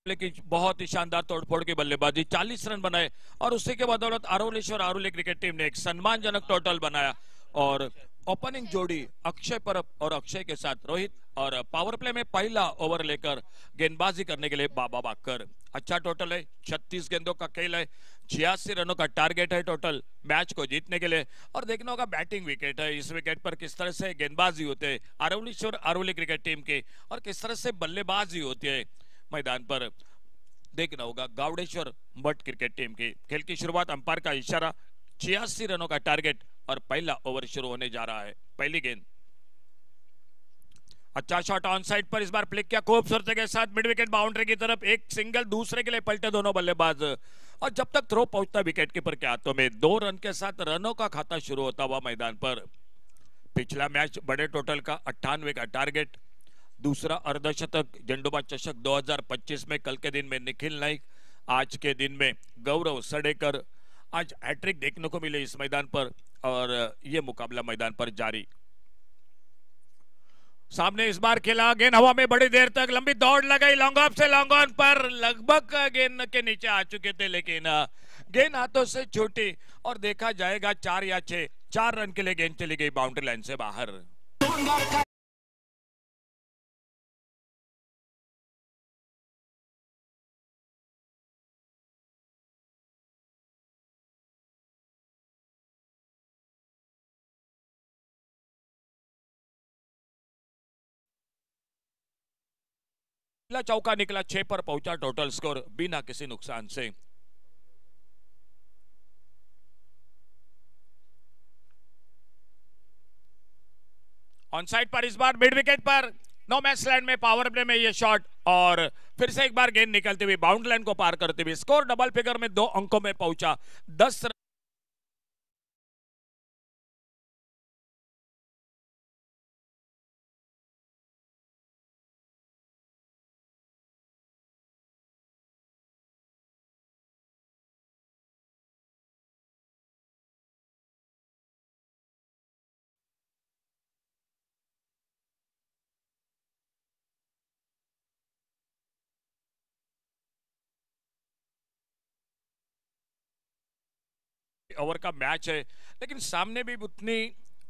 [SPEAKER 3] लेकिन बहुत ही शानदार तोड़फोड़ की बल्लेबाजी, 40 रन बनाए और उसी के बदौलत आरोलेश्वर आरोली क्रिकेट टीम ने एक सम्मानजनक टोटल बनाया। और ओपनिंग जोड़ी अक्षय परब और अक्षय के साथ रोहित, और पावर प्ले में पहला ओवर लेकर गेंदबाजी करने के लिए बाबा बाकर। अच्छा टोटल है, 36 गेंदों का खेल है, 86 रनों का टारगेट है टोटल मैच को जीतने के लिए। और देखना होगा बैटिंग विकेट है, इस विकेट पर किस तरह से गेंदबाजी होते हैं आरोलेश्वर आरोली क्रिकेट टीम के, और किस तरह से बल्लेबाजी होती है मैदान पर देखना होगा गावड़ेश्वर मठ क्रिकेट टीम की। खेल की शुरुआत अंपायर का इशारा, 86 रनों का टारगेट और पहला ओवर शुरू होने जा रहा है। पहली गेंद, अच्छा शॉट ऑन साइड पर इस बार फ्लिक किया खूबसूरती के साथ मिड विकेट बाउंड्री की तरफ, एक सिंगल, दूसरे के लिए पलटे दोनों बल्लेबाज। और जब तक थ्रो पहुंचता विकेट कीपर के हाथों में, 2 रन के साथ रनों का खाता शुरू होता हुआ मैदान पर। पिछला मैच बड़े टोटल का 98 का टारगेट, दूसरा अर्धशतक झंडूबा चषक 2025 में कल के दिन में निखिल नाइक, आज के दिन में गौरव सडेकर। आज हैट्रिक देखने को मिले इस मैदान पर और ये मुकाबला मैदान पर जारी। सामने इस बार खेला, गेंद हवा में बड़ी देर तक लंबी दौड़ लगाई, लॉन्ग ऑफ से लॉन्ग ऑन पर लगभग गेंद के नीचे आ चुके थे, लेकिन गेंद हाथों से छूटी और देखा जाएगा 4 या 6, 4 रन के लिए गेंद चली गई बाउंड्री लाइन से बाहर। चौका निकला, 6 पर पहुंचा टोटल स्कोर बिना किसी नुकसान से। ऑन साइड पर इस बार मिड विकेट पर नो मैच लैंड में पावर प्ले में ये शॉट, और फिर से एक बार गेंद निकलती हुई बाउंड्री लाइन को पार करते हुए स्कोर डबल फिगर में 2 अंकों में पहुंचा, 10 ओवर का मैच है, लेकिन सामने भी उतनी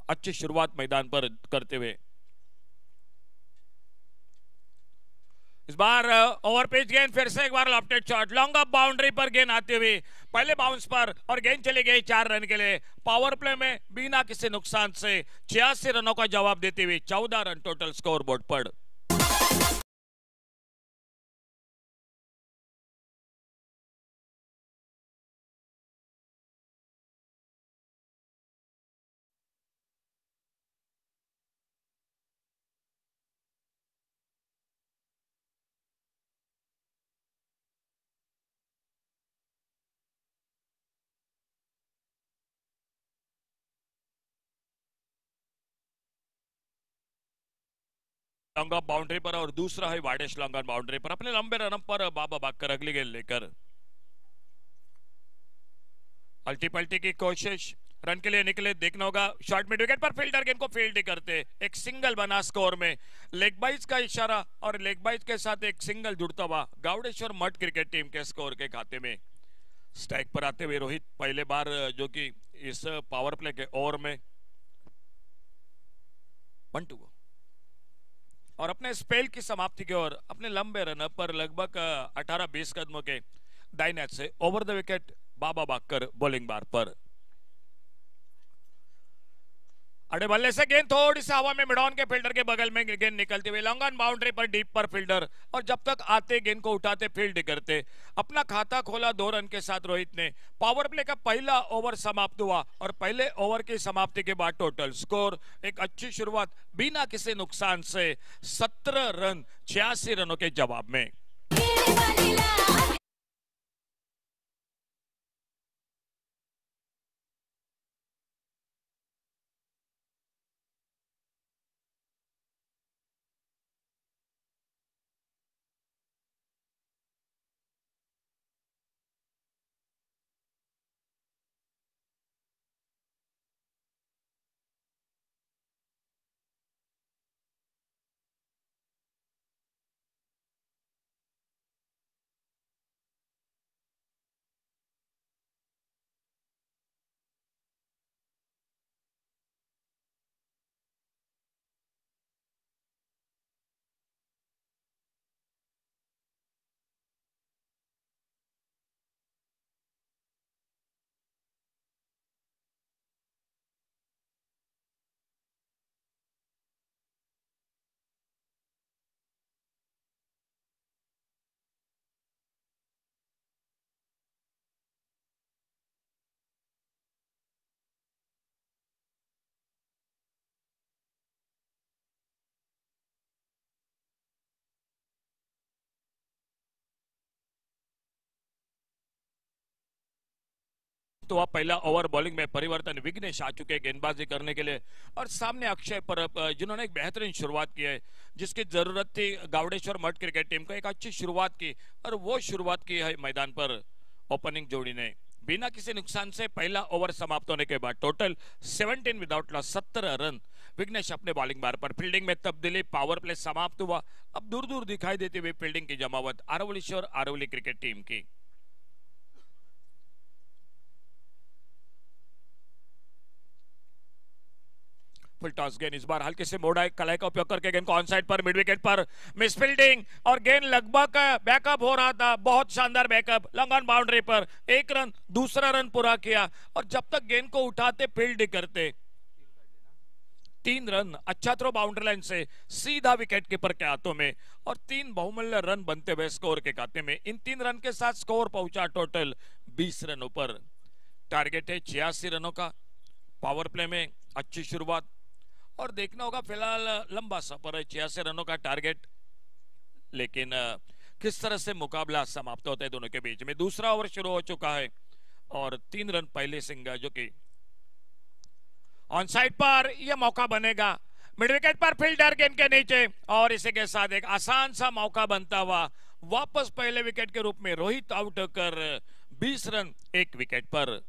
[SPEAKER 3] अच्छी शुरुआत मैदान पर करते हुए। इस बार ओवर पिच गेंद, फिर से एक बार lofted shot, long off boundary पर गेंद आती हुई पहले बाउंस पर और गेंद चली गई 4 रन के लिए। पावर प्ले में बिना किसी नुकसान से 86 रनों का जवाब देती हुई 14 रन टोटल स्कोर बोर्ड पर। लॉन्ग ऑफ बाउंड्री पर और दूसरा है वाइडेस्ट लॉन्ग ऑन बाउंड्री पर, अपने लंबे रन पर बाबा बाकर अगली गेंद लेकर अल्टी पल्टी की कोशिश, रन के लिए निकले, देखना होगा शॉर्ट मिड विकेट पर फील्डर गेंद को फील्ड ही करते, एक सिंगल बना स्कोर में। लेग बाइज का इशारा और लेग बाइज के साथ एक सिंगल जुड़ता हुआ गावड़ेश्वर मठ क्रिकेट टीम के स्कोर के खाते में। स्ट्राइक पर आते हुए रोहित पहले बार जो कि इस पावर प्ले के ओवर में 1-2 और अपने स्पेल की समाप्ति की ओर अपने लंबे रन पर लगभग 18-20 कदमों के दाईं से over the wicket Baba Bakar bowling बार पर। अड़े बल्ले से गेंद थोड़ी सी हवा में मिडॉन के फील्डर के बगल में गेंद निकलती हुई लॉन्ग ऑन बाउंड्री पर डीप पर फील्डर, और जब तक आते गेंद को उठाते फील्ड करते। अपना खाता खोला 2 रन के साथ रोहित ने। पावर प्ले का पहला ओवर समाप्त हुआ और पहले ओवर की समाप्ति के बाद टोटल स्कोर एक अच्छी शुरुआत बिना किसी नुकसान से 17 रन 86 रनों के जवाब में। समाप्त हुआ पहला ओवर। बॉलिंग में परिवर्तन, विघ्नेश आ चुके गेंदबाजी करने के लिए और सामने अक्षय परब जिन्होंने एक बेहतरीन शुरुआत की है, जिसकी जरूरत थी गावड़ेश्वर मठ क्रिकेट टीम को। एक अच्छी शुरुआत की और वो शुरुआत की है मैदान पर ओपनिंग जोड़ी ने। बिना किसी नुकसान से पहला ओवर समाप्त होने के बाद total 17 without loss, 17 run. Vignesh अपने बॉलिंग बार पर। फील्डिंग में तब्दीली, पावर प्ले समाप्त हुआ। अब दूर दूर दिखाई देती हुई फील्डिंग की जमावट आरवलीश्वर आरवली क्रिकेट टीम की। फुल टॉस गेंद इस बार हल्के से मोड़ा, कलाई का उपयोग करके गेंद को ऑन साइड पर, मिड विकेट पर मिस फील्डिंग और गेंद लगभग बैकअप हो रहा था। बहुत शानदार बैकअप, लॉन्ग ऑन बाउंड्री पर 1 रन, दूसरा रन पूरा किया और जब तक गेंद को उठाते फील्ड करते 3 रन। अच्छा थ्रो बाउंड्री लाइन से सीधा विकेट कीपर के हाथों में और 3 बहुमूल्य रन बनते हुए स्कोर के खाते में। इन 3 रन के साथ स्कोर पहुंचा टोटल 20 रनों पर। टारगेट है 86 रनों का। पावर प्ले में अच्छी शुरुआत और देखना होगा, फिलहाल लंबा सफर है, 86 रनों का टारगेट, लेकिन किस तरह से मुकाबला समाप्त होता है दोनों के बीच में। दूसरा ओवर शुरू हो चुका है और 3 रन पहले सिंह जो कि ऑन साइड पर यह मौका बनेगा। मिड विकेट पर फील्डर गेंद के नीचे और इसी के साथ एक आसान सा मौका बनता हुआ वापस पहले विकेट के रूप में रोहित आउट होकर 20 रन 1 विकेट पर।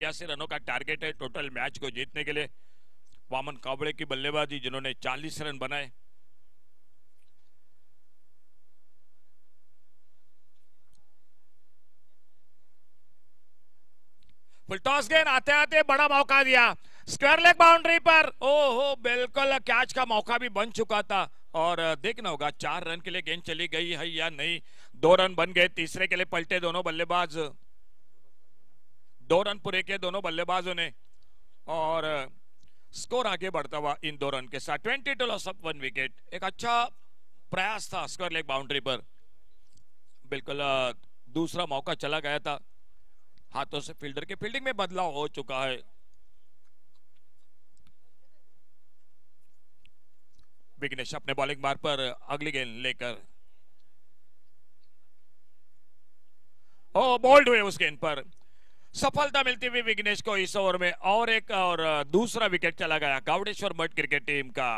[SPEAKER 3] रनों का टारगेट है टोटल मैच को जीतने के लिए। वामन कावड़े की बल्लेबाजी, जिन्होंने 40 रन बनाए। फुल टॉस गेंद आते आते बड़ा मौका दिया, स्क्वायर लेग बाउंड्री पर। ओहो, बिल्कुल कैच का मौका भी बन चुका था और देखना होगा 4 रन के लिए गेंद चली गई है या नहीं। 2 रन बन गए, तीसरे के लिए पलटे दोनों बल्लेबाज। 2 रन पूरे किए दोनों बल्लेबाजों ने और स्कोर आगे बढ़ता हुआ इन 2 रन के साथ। 22 लॉस ऑफ 1 विकेट। एक अच्छा प्रयास था स्क्वायर लेग बाउंड्री पर, बिल्कुल दूसरा मौका चला गया था हाथों से। फील्डर के फील्डिंग में बदलाव हो चुका है। विघ्नेश अपने बॉलिंग बार पर अगली गेंद लेकर बोल्ड हुए उस गेंद पर। सफलता मिलती हुई विघ्नेश को इस ओवर में और एक और दूसरा विकेट चला गया गावड़ेश्वर मठ क्रिकेट टीम का।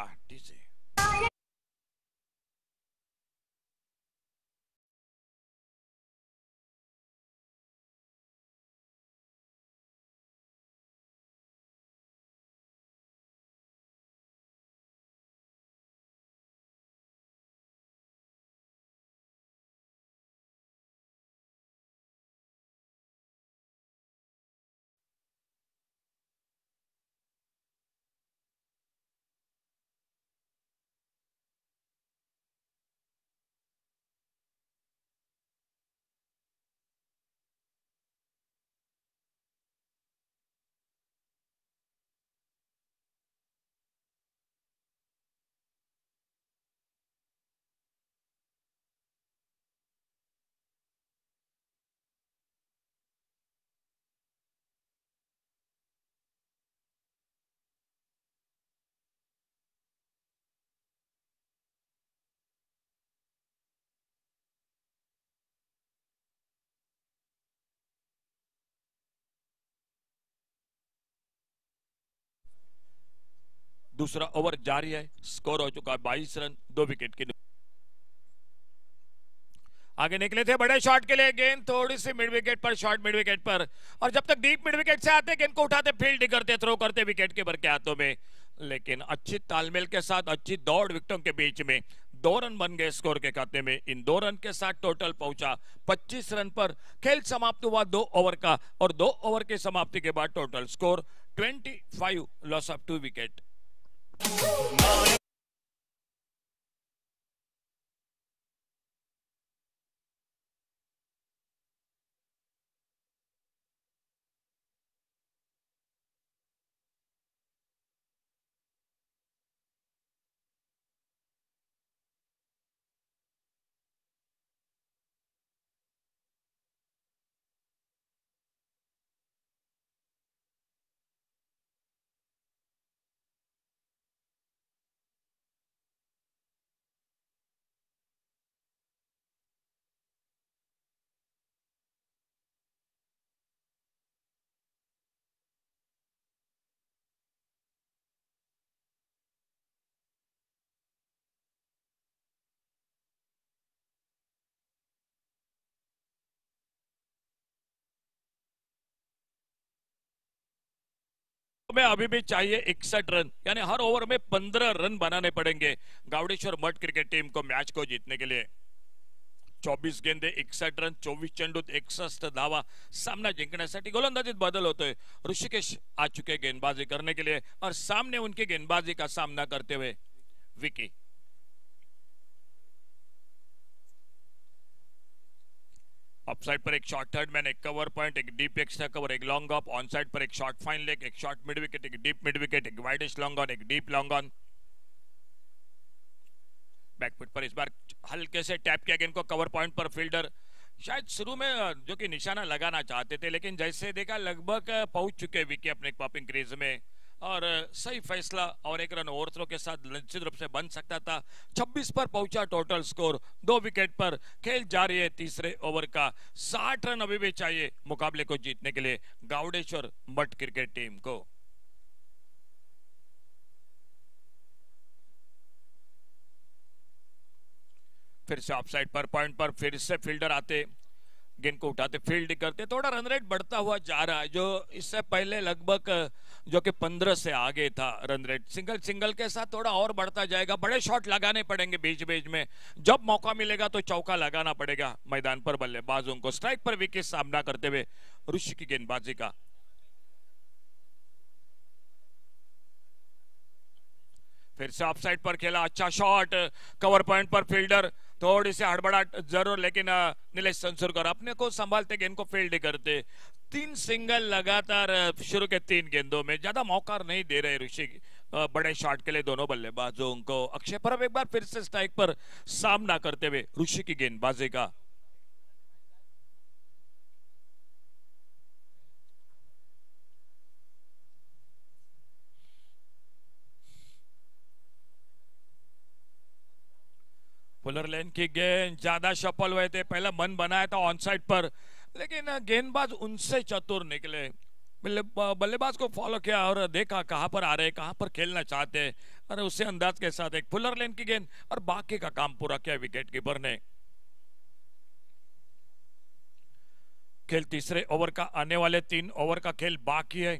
[SPEAKER 3] दूसरा ओवर जारी है, स्कोर हो चुका है 22 रन 2 विकेट की। आगे निकले थे बड़े शॉट के लिए, गेंद थोड़ी सी मिड विकेट पर, शॉर्ट मिड विकेट पर, और जब तक डीप मिड विकेट से आते गेंद को उठाते फील्ड करते, थ्रो करते विकेट कीपर के हाथों में। लेकिन अच्छी तालमेल के साथ अच्छी दौड़ विकेटों के बीच में 2 रन बन गए स्कोर के खाते में। इन 2 रन के साथ टोटल पहुंचा 25 रन पर। खेल समाप्त हुआ 2 ओवर का और 2 ओवर की समाप्ति के बाद total score 25, loss of 2 wicket. में अभी भी चाहिए 61 रन, यानी हर ओवर में 15 रन बनाने पड़ेंगे गावडेश्वर मठ क्रिकेट टीम को मैच को जीतने के लिए। 24 गेंदे 61 रन, 24 चेंडूत 61 धावा सामना जिंकण्यासाठी गोलंदाजीत बदल होतोय। ऋषिकेश आ चुके गेंदबाजी करने के लिए और सामने उनकी गेंदबाजी का सामना करते हुए विकी। ऑफसाइड पर एक शॉर्ट थर्ड मैन, एक कवर पॉइंट, एक डीप एक्स्ट्रा कवर, एक लॉन्ग ऑफ। ऑन साइड पर एक शॉर्ट फाइन लेग, एक शॉर्ट मिड विकेट, एक डीप मिड विकेट, एक वाइडिश लॉन्ग ऑन, एक डीप लॉन्ग ऑन। बैकफुट पर इस बार हल्के से टैप किया गेंद को कवर पॉइंट पर। फील्डर शायद शुरू में जो कि निशाना लगाना चाहते थे, लेकिन जैसे देखा लगभग पहुंच चुके विकी अपने पॉपिंग क्रीज में और सही फैसला और एक रन ओवरथ्रो के साथ निश्चित रूप से बन सकता था। 26 पर पहुंचा टोटल स्कोर, 2 विकेट पर। खेल जारी है तीसरे ओवर का। 60 रन अभी भी चाहिए मुकाबले को जीतने के लिए गावडेश्वर मठ क्रिकेट टीम को। फिर से ऑफसाइड पर पॉइंट पर फिर से फील्डर आते, गेंद को उठाते, फील्ड करते। थोड़ा रन रेट बढ़ता हुआ जा रहा है, जो इससे पहले लगभग जो कि 15 से आगे था रन रेट। सिंगल के साथ थोड़ा और बढ़ता जाएगा। बड़े शॉट लगाने पड़ेंगे बीच बीच में, जब मौका मिलेगा तो चौका लगाना पड़ेगा मैदान पर बल्लेबाजों को। स्ट्राइक पर विकेट सामना करते हुए ऋषि की गेंदबाजी का। फिर से ऑफसाइड पर खेला, अच्छा शॉट, कवर पॉइंट पर फील्डर थोड़ी सी हड़बड़ाहट जरूर, लेकिन नीलेश संसुरकर अपने को संभालते गेंद को फील्ड करते। 3 सिंगल लगातार शुरू के 3 गेंदों में। ज्यादा मौका नहीं दे रहे ऋषि बड़े शॉट के लिए दोनों बल्लेबाजों को। अक्षय परब एक बार फिर से स्ट्राइक पर सामना करते हुए ऋषि की गेंदबाजी का। पुलर लेन की गेंद, ज्यादा शफल हुए थे, पहला मन बनाया था ऑन साइड पर, लेकिन गेंदबाज उनसे चतुर निकले। बल्लेबाज को फॉलो किया और देखा कहां पर आ रहे, कहां पर खेलना चाहते हैं, और उसी अंदाज के साथ एक पुलर लेन की गेंद और बाकी का काम पूरा किया विकेट कीपर ने। खेल तीसरे ओवर का, आने वाले 3 ओवर का खेल बाकी है।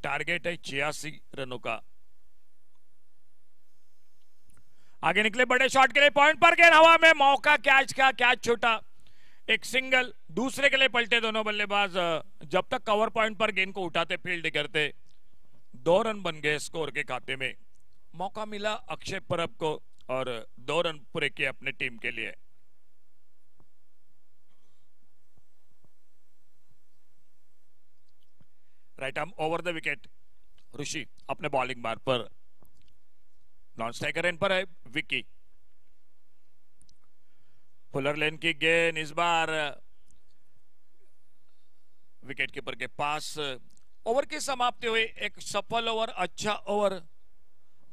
[SPEAKER 3] टारगेट है 86 रनों का। आगे निकले बड़े शॉट के लिए, पॉइंट पर गेंद हवा में, मौका कैच का, कैच छूटा। एक सिंगल, दूसरे के लिए पलटे दोनों बल्लेबाज। जब तक कवर पॉइंट पर गेंद को उठाते, फील्ड करते। 2 रन बन गए स्कोर के खाते में। मौका मिला अक्षय परब को और 2 रन पूरे किए अपने टीम के लिए। Right arm over the wicket. Rishi अपने बॉलिंग मार्क पर, नॉन स्ट्राइकर एंड पर है विकी। पुलर लेन की गेंद इस बार विकेट कीपर के पास। ओवर की समाप्ति हुई, एक सफल ओवर, अच्छा ओवर।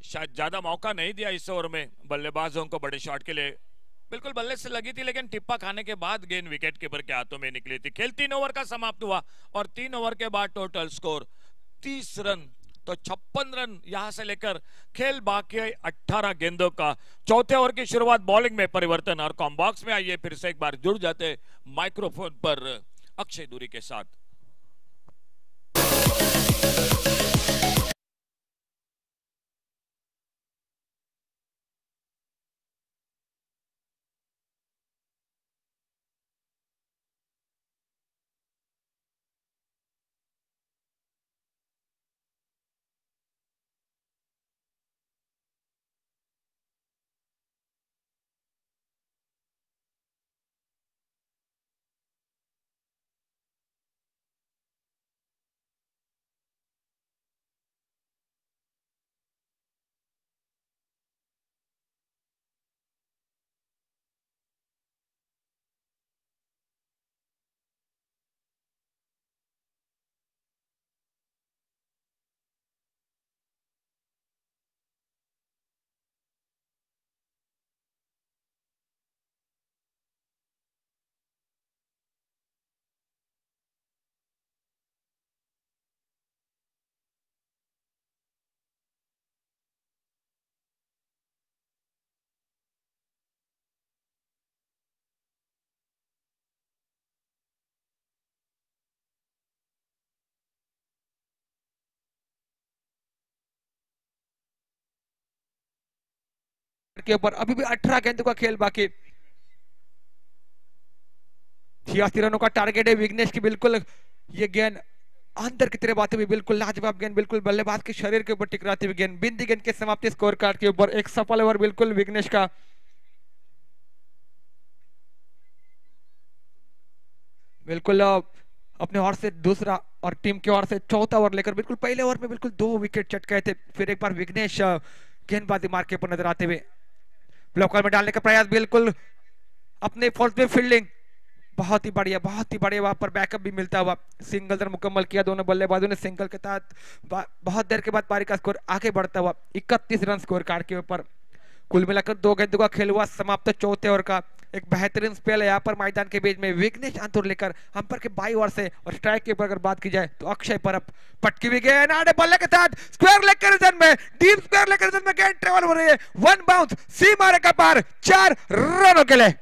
[SPEAKER 3] शायद ज्यादा मौका नहीं दिया इस ओवर में बल्लेबाजों को बड़े शॉट के लिए। बिल्कुल बल्ले से लगी थी, लेकिन टिप्पा खाने के बाद गेंद विकेट कीपर के हाथों में निकली थी। खेल 3 ओवर का समाप्त हुआ और 3 ओवर के बाद टोटल स्कोर 30 रन। तो 56 रन यहां से लेकर खेल बाकी है 18 गेंदों का। चौथे ओवर की शुरुआत बॉलिंग में परिवर्तन, और कॉम्बॉक्स में आइए फिर से एक बार जुड़ जाते माइक्रोफोन पर अक्षय दूरी के साथ।
[SPEAKER 1] के ऊपर अभी भी 18 गेंदों का खेल बाकी। 86 रनों का टारगेट है विघ्नेश की। बिल्कुल ये गेंद अंदर की तरफ आती हुई बिल्कुल लाजवाब गेंद, बिल्कुल बल्लेबाज के शरीर के ऊपर टकराती हुई गेंद। बिंदी गेंद के समाप्ति स्कोर कार्ड के ऊपर एक सफल ओवर बिल्कुल विघ्नेश का। बिल्कुल अपने ओर से दूसरा और टीम की ओर से चौथा ओवर लेकर बिल्कुल पहले ओवर में बिल्कुल 2 विकेट चटकाए थे। फिर एक बार विघ्नेश गेंदबाजी मार के ऊपर नजर आते हुए ब्लॉकर में डालने का प्रयास, बिल्कुल अपने फोर्स में फील्डिंग बहुत ही बढ़िया, बहुत ही बढ़िया। वहां पर बैकअप भी मिलता हुआ सिंगल रन मुकम्मल किया दोनों बल्लेबाजों ने। सिंगल के तहत बहुत देर के बाद पारी का स्कोर आगे बढ़ता हुआ 31 रन स्कोर कार्ड के ऊपर। कुल मिलाकर 2 गेंदों का खेल हुआ समाप्त चौथे ओवर का। एक बेहतरीन स्पेल है यहाँ पर मैदान के बीच में विघ्नेश आंतुर लेकर अंपर के बाई ओर से। और स्ट्राइक के ऊपर अगर बात की जाए तो अक्षय परब पटकी हुई गेंद आड़े बल्ले के साथ स्क्वायर लेग के रीजन में, डीप स्क्वायर लेग के रीजन में गेंद ट्रेवल हो रही है। 1 बाउंस सीमा रेखा पार 4 रनों के लिए।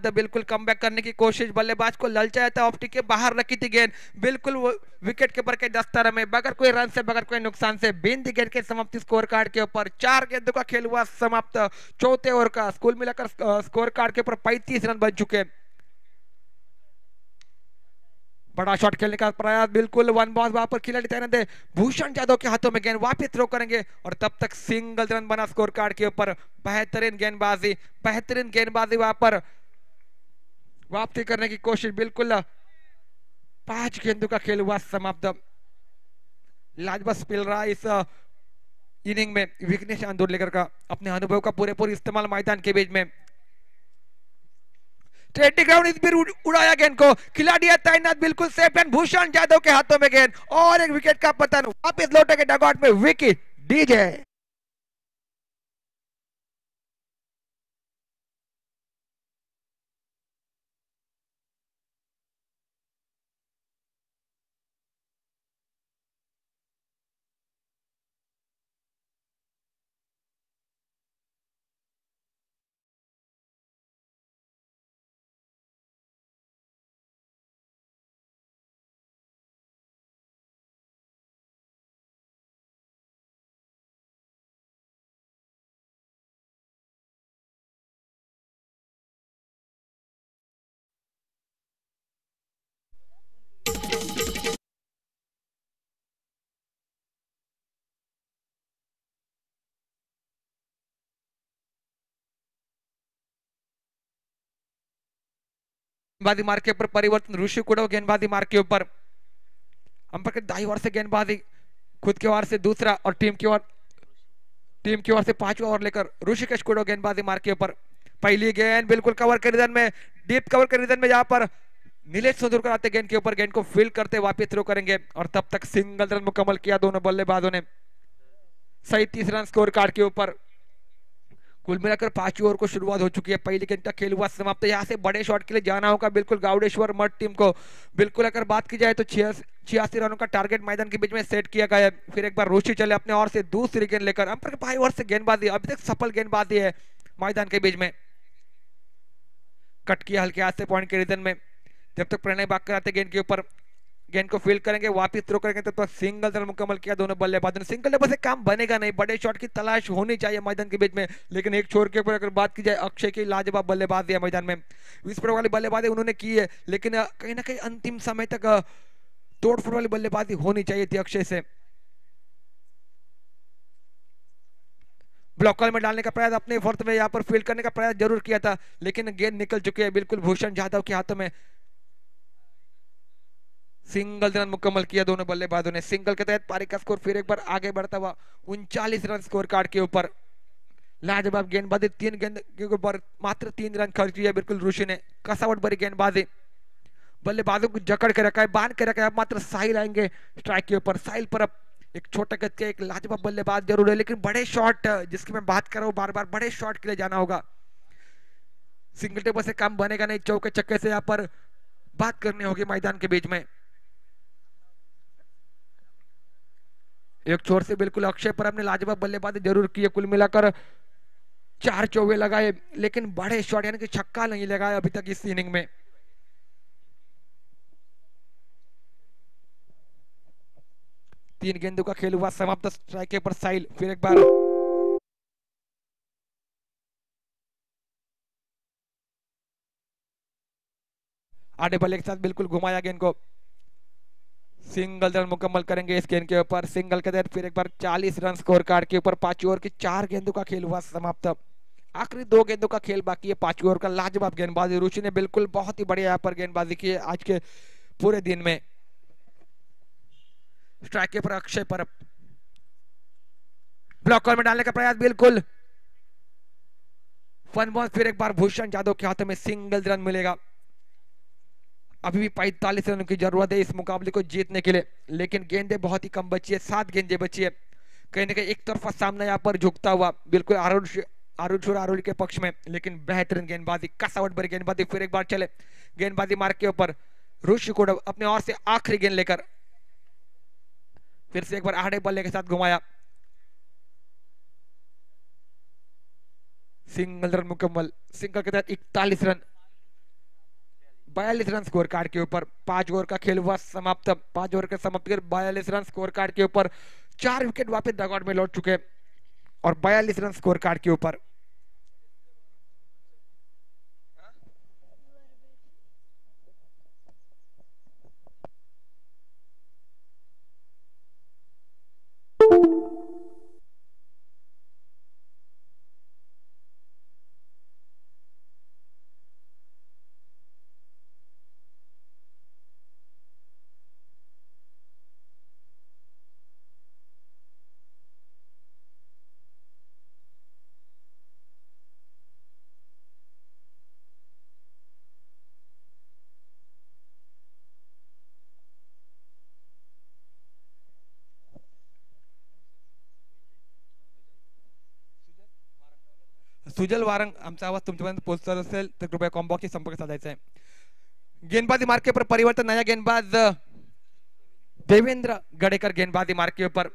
[SPEAKER 1] बिल्कुल कमबैक करने की कोशिश, बल्लेबाज को ललचाया था, ऑफ के बाहर रखी थी गेंद। बिल्कुल वो विकेट के ऊपर के 10 रन में बगैर कोई रन से बगैर कोई नुकसान से बिंदी गेंद के समाप्ति स्कोर कार्ड के ऊपर 4 गेंदों का खेल हुआ समाप्त चौथे ओवर का। स्कूल मिलाकर स्कोर कार्ड के ऊपर 35 रन बन चुके। बड़ा शॉट खेलने का प्रयास, बिल्कुल 1 बॉल वहां पर खिलाड़ी तैनात है। भूषण जादव के हाथों में गेंद वापस थ्रो करेंगे और तब तक सिंगल रन बना स्कोर कार्ड के ऊपर। बेहतरीन गेंदबाजी, बेहतरीन गेंदबाजी वहां पर वापसी करने की कोशिश। बिल्कुल 5 गेंदों का खेल हुआ समाप्त। लाजवाब स्पेल रहा इस इनिंग में विघ्नेश आंदोलकर का। अपने अनुभव का पूरे इस्तेमाल मैदान के बीच में। ट्रेंडिंग ग्राउंड इस बीच उड़ाया गेंद को, खिलाड़ी है तैनात, बिल्कुल सेफ एंड भूषण जादव के हाथों में गेंद और एक विकेट का पतन। वापस लौटे के डगआउट में विकेट डीजे। गेंदबाजी मार के ऊपर परिवर्तन, ऋषि कुड़ो गेंदबाजी मार के ऊपर। अंपायर के दाई ओर से गेंदबाजी, खुद की ओर से दूसरा और टीम की ओर से 5वां ओवर लेकर ऋषिकेश कुड़ो गेंदबाजी मार के ऊपर। पहली गेंद बिल्कुल कवर के रीजन में, डीप कवर के रीजन में, जहां पर नीलेश सुंदरकर आते गेंद के ऊपर, गेंद को फील्ड करते वापस थ्रो करेंगे और तब तक सिंगल रन मुकम्मल किया दोनों बल्लेबाजों ने। 37 रन स्कोर कार्ड के ऊपर। कुल मिलाकर 5वीं ओवर को शुरुआत हो चुकी है। पहली गेंद का खेल हुआ समाप्त। यहाँ से बड़े शॉट के लिए जाना होगा बिल्कुल गावड़ेश्वर मठ टीम को। बिल्कुल अगर बात की जाए तो 86 रनों का टारगेट मैदान के बीच में सेट किया गया है। फिर एक बार रुचि चले अपने ओर से दूसरी गेंद लेकर। अंपायर के बाई ओर से गेंदबाजी, अभी तक सफल गेंदबाजी है मैदान के बीच में। कट किया हल्के हाथ से पॉइंट के रीजन में। जब तक प्रणय बाग कराते गेंद के ऊपर, गेंद को फील्ड करेंगे वापस थ्रो करेंगे तब तक सिंगल रन मुकम्मल किया दोनों बल्लेबाजों ने। सिंगल लेवल से काम बनेगा नहीं, बड़े शॉट की तलाश होनी चाहिए मैदान के बीच में। लेकिन एक छोर के ऊपर अगर बात की जाए, अक्षय की लाजवाब बल्लेबाजी है मैदान में। विस्फोट वाली बल्लेबाजी उन्होंने की है, लेकिन कहीं ना कहीं अंतिम समय तक तोड़फोड़ वाली बल्लेबाजी होनी चाहिए थी अक्षय से। ब्लॉकर में डालने का प्रयास, अपने फोर्थ में यहाँ पर फील्ड करने का प्रयास जरूर किया था, लेकिन गेंद निकल चुकी है बिल्कुल भूषण जाधव के हाथों में। सिंगल रन मुकम्मल किया दोनों बल्लेबाजों ने। सिंगल के तहत पारी का स्कोर फिर एक बार आगे बढ़ता हुआ 39 रन स्कोर कार्ड के ऊपर। लाजवाब गेंदबाजी, 3 गेंद के ऊपर मात्र 3 रन खर्च किया बिल्कुल ऋषि ने। कसावट भरी गेंदबाजी, बल्लेबाजों को जकड़ के रखा है, बांध के रखा है। अब मात्र साहिल आएंगे स्ट्राइक के ऊपर। साहिल पर अब एक छोटा गज के एक लाजवाब बल्लेबाज जरूर है, लेकिन बड़े शॉट जिसकी मैं बात कर रहा हूँ बार बार, बड़े शॉट के लिए जाना होगा। सिंगल टेबल से काम बनेगा नहीं, चौके चक्के से यहाँ पर बात करनी होगी मैदान के बीच में। एक छोर से बिल्कुल अक्षय परब ने लाजवाब बल्लेबाजी जरूर की है, कुल मिलाकर 4 चौके लगाए, लेकिन बड़े शॉट यानी कि छक्का नहीं लगाया अभी तक इस इनिंग में। तीन गेंदों का खेल हुआ समाप्त, स्ट्राइक के पर साइल फिर एक बार आधे बल्ले के साथ बिल्कुल घुमाया गेंद को, सिंगल रन मुकम्मल करेंगे इस गेंद के ऊपर। सिंगल के तहत फिर एक बार 40 रन स्कोर कार्ड के ऊपर। 5 ओवर की 4 गेंदों का खेल हुआ समाप्त। आखिरी 2 गेंदों का खेल बाकी है 5 ओवर का। लाजवाब गेंदबाजी, रुचि ने बिल्कुल बहुत ही बढ़िया यहाँ पर गेंदबाजी की है आज के पूरे दिन में। स्ट्राइक के पर अक्षय परब, ब्लॉकर में डालने का प्रयास, बिल्कुल फन बॉल। फिर एक बार भूषण जादव के हाथों में सिंगल रन मिलेगा। अभी भी 45 रन की जरूरत है इस मुकाबले को जीतने के लिए, लेकिन गेंदें बहुत ही कम बची है, 7 गेंदें बची है। कहीं ना कहीं एक तरफा सामना यहाँ पर झुकता हुआ बिल्कुल आरुल के पक्ष में, लेकिन बेहतरीन गेंदबाजी, कसावट भरी गेंदबाजी। फिर एक बार चले गेंदबाजी मार्ग के ऊपर, ऋषि को अपने ओर से आखिरी गेंद लेकर फिर से एक बार आड़े बल्ले के साथ घुमाया, सिंगल रन मुकम्मल। सिंगल के तहत 41 रन, 42 रन स्कोर कार्ड के ऊपर। 5 ओवर का खेल हुआ समाप्त। 5 ओवर के समाप्त कर 42 रन स्कोर कार्ड के ऊपर। 4 विकेट वापस डगआउट में लौट चुके और 42 रन स्कोर कार्ड के ऊपर। सुजल वारंग, आमचा आवाज तुमच्यापर्यंत पोहोचत असेल तर कृपया कॉम्बॉक्सशी संपर्क साधायचा आहे। गेंदबाजी मार्ग के ऊपर परिवर्तन, नया गेंदबाज देवेंद्र गडेकर गेंदबाजी मार्ग के ऊपर।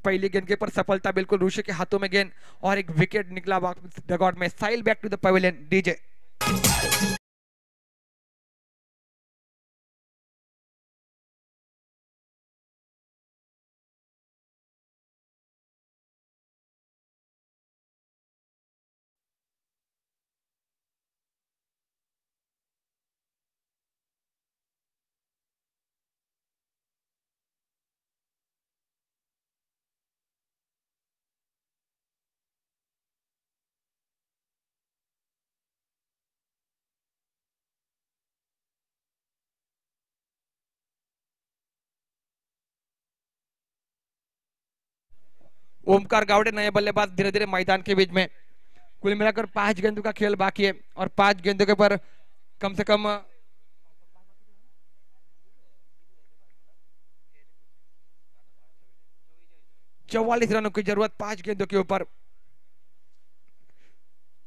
[SPEAKER 1] पहली गेंद के ऊपर सफलता बिल्कुल ऋषि के हाथों में गेंद और एक विकेट निकला डगआउट में। साइल back to the pavilion DJ. Omkar Gawade नए बल्लेबाज धीरे धीरे मैदान के बीच में। कुल मिलाकर 5 गेंदों का खेल बाकी है और 5 गेंदों के ऊपर कम से कम 44 रनों की जरूरत 5 गेंदों के ऊपर।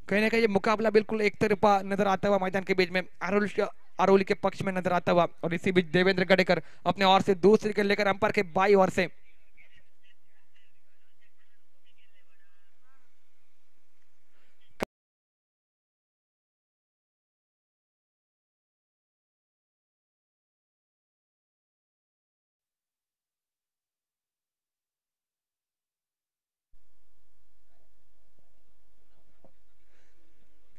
[SPEAKER 1] कहीं ना कहीं ये मुकाबला बिल्कुल एक तरफा नजर आता हुआ मैदान के बीच में, अरोली के पक्ष में नजर आता हुआ। और इसी बीच देवेंद्र गडेकर अपने ओर से दूसरी गेंद लेकर अंपायर के बाई ओर से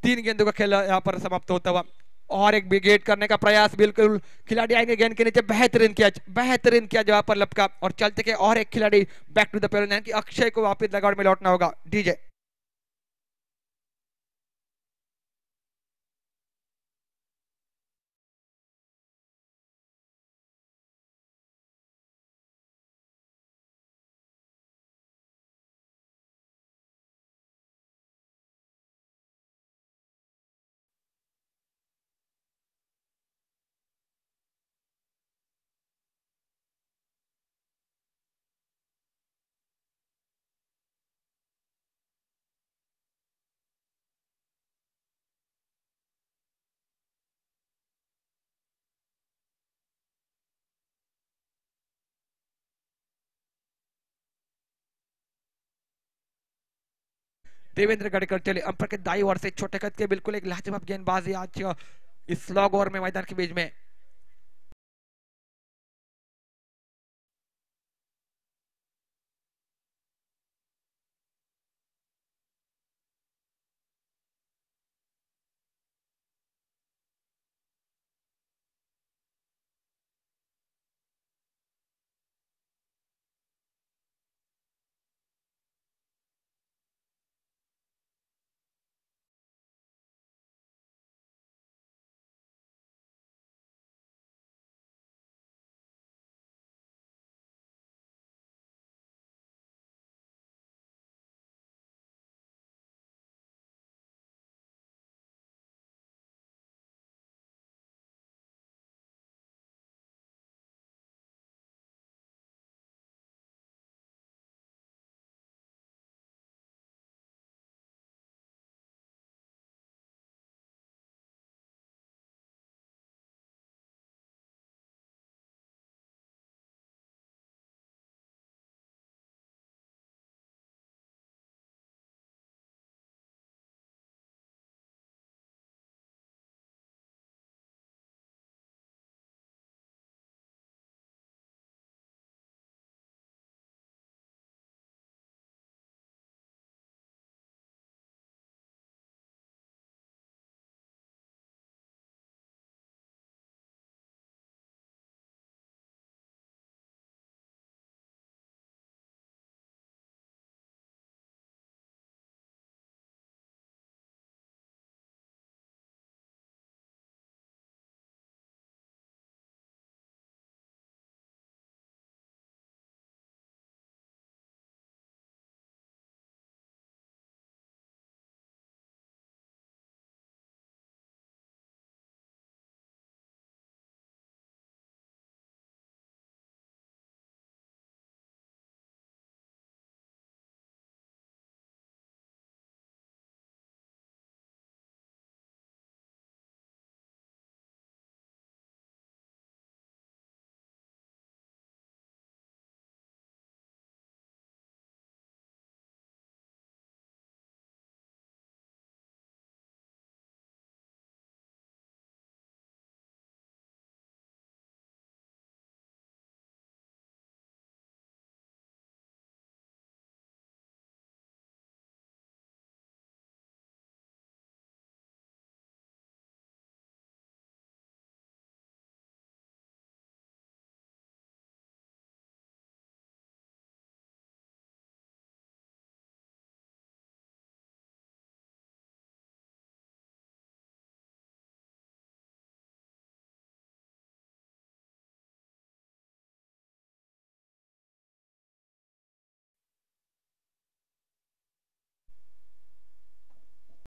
[SPEAKER 1] तीन गेंदों का खेल यहाँ पर समाप्त होता हुआ और एक विकेट करने का प्रयास। बिल्कुल खिलाड़ी आएंगे गेंद के नीचे, बेहतरीन किया जवाब पर लपका और चलते के और एक खिलाड़ी बैक टू द पेवेलियन कि अक्षय को वापस डगआउट में लौटना होगा। डीजे देवेंद्र गडेकर चले अंपर के दाई ओर से छोटे कद के बिल्कुल एक लाजवाब गेंदबाजी आज इस स्लॉग ओवर में मैदान के बीच में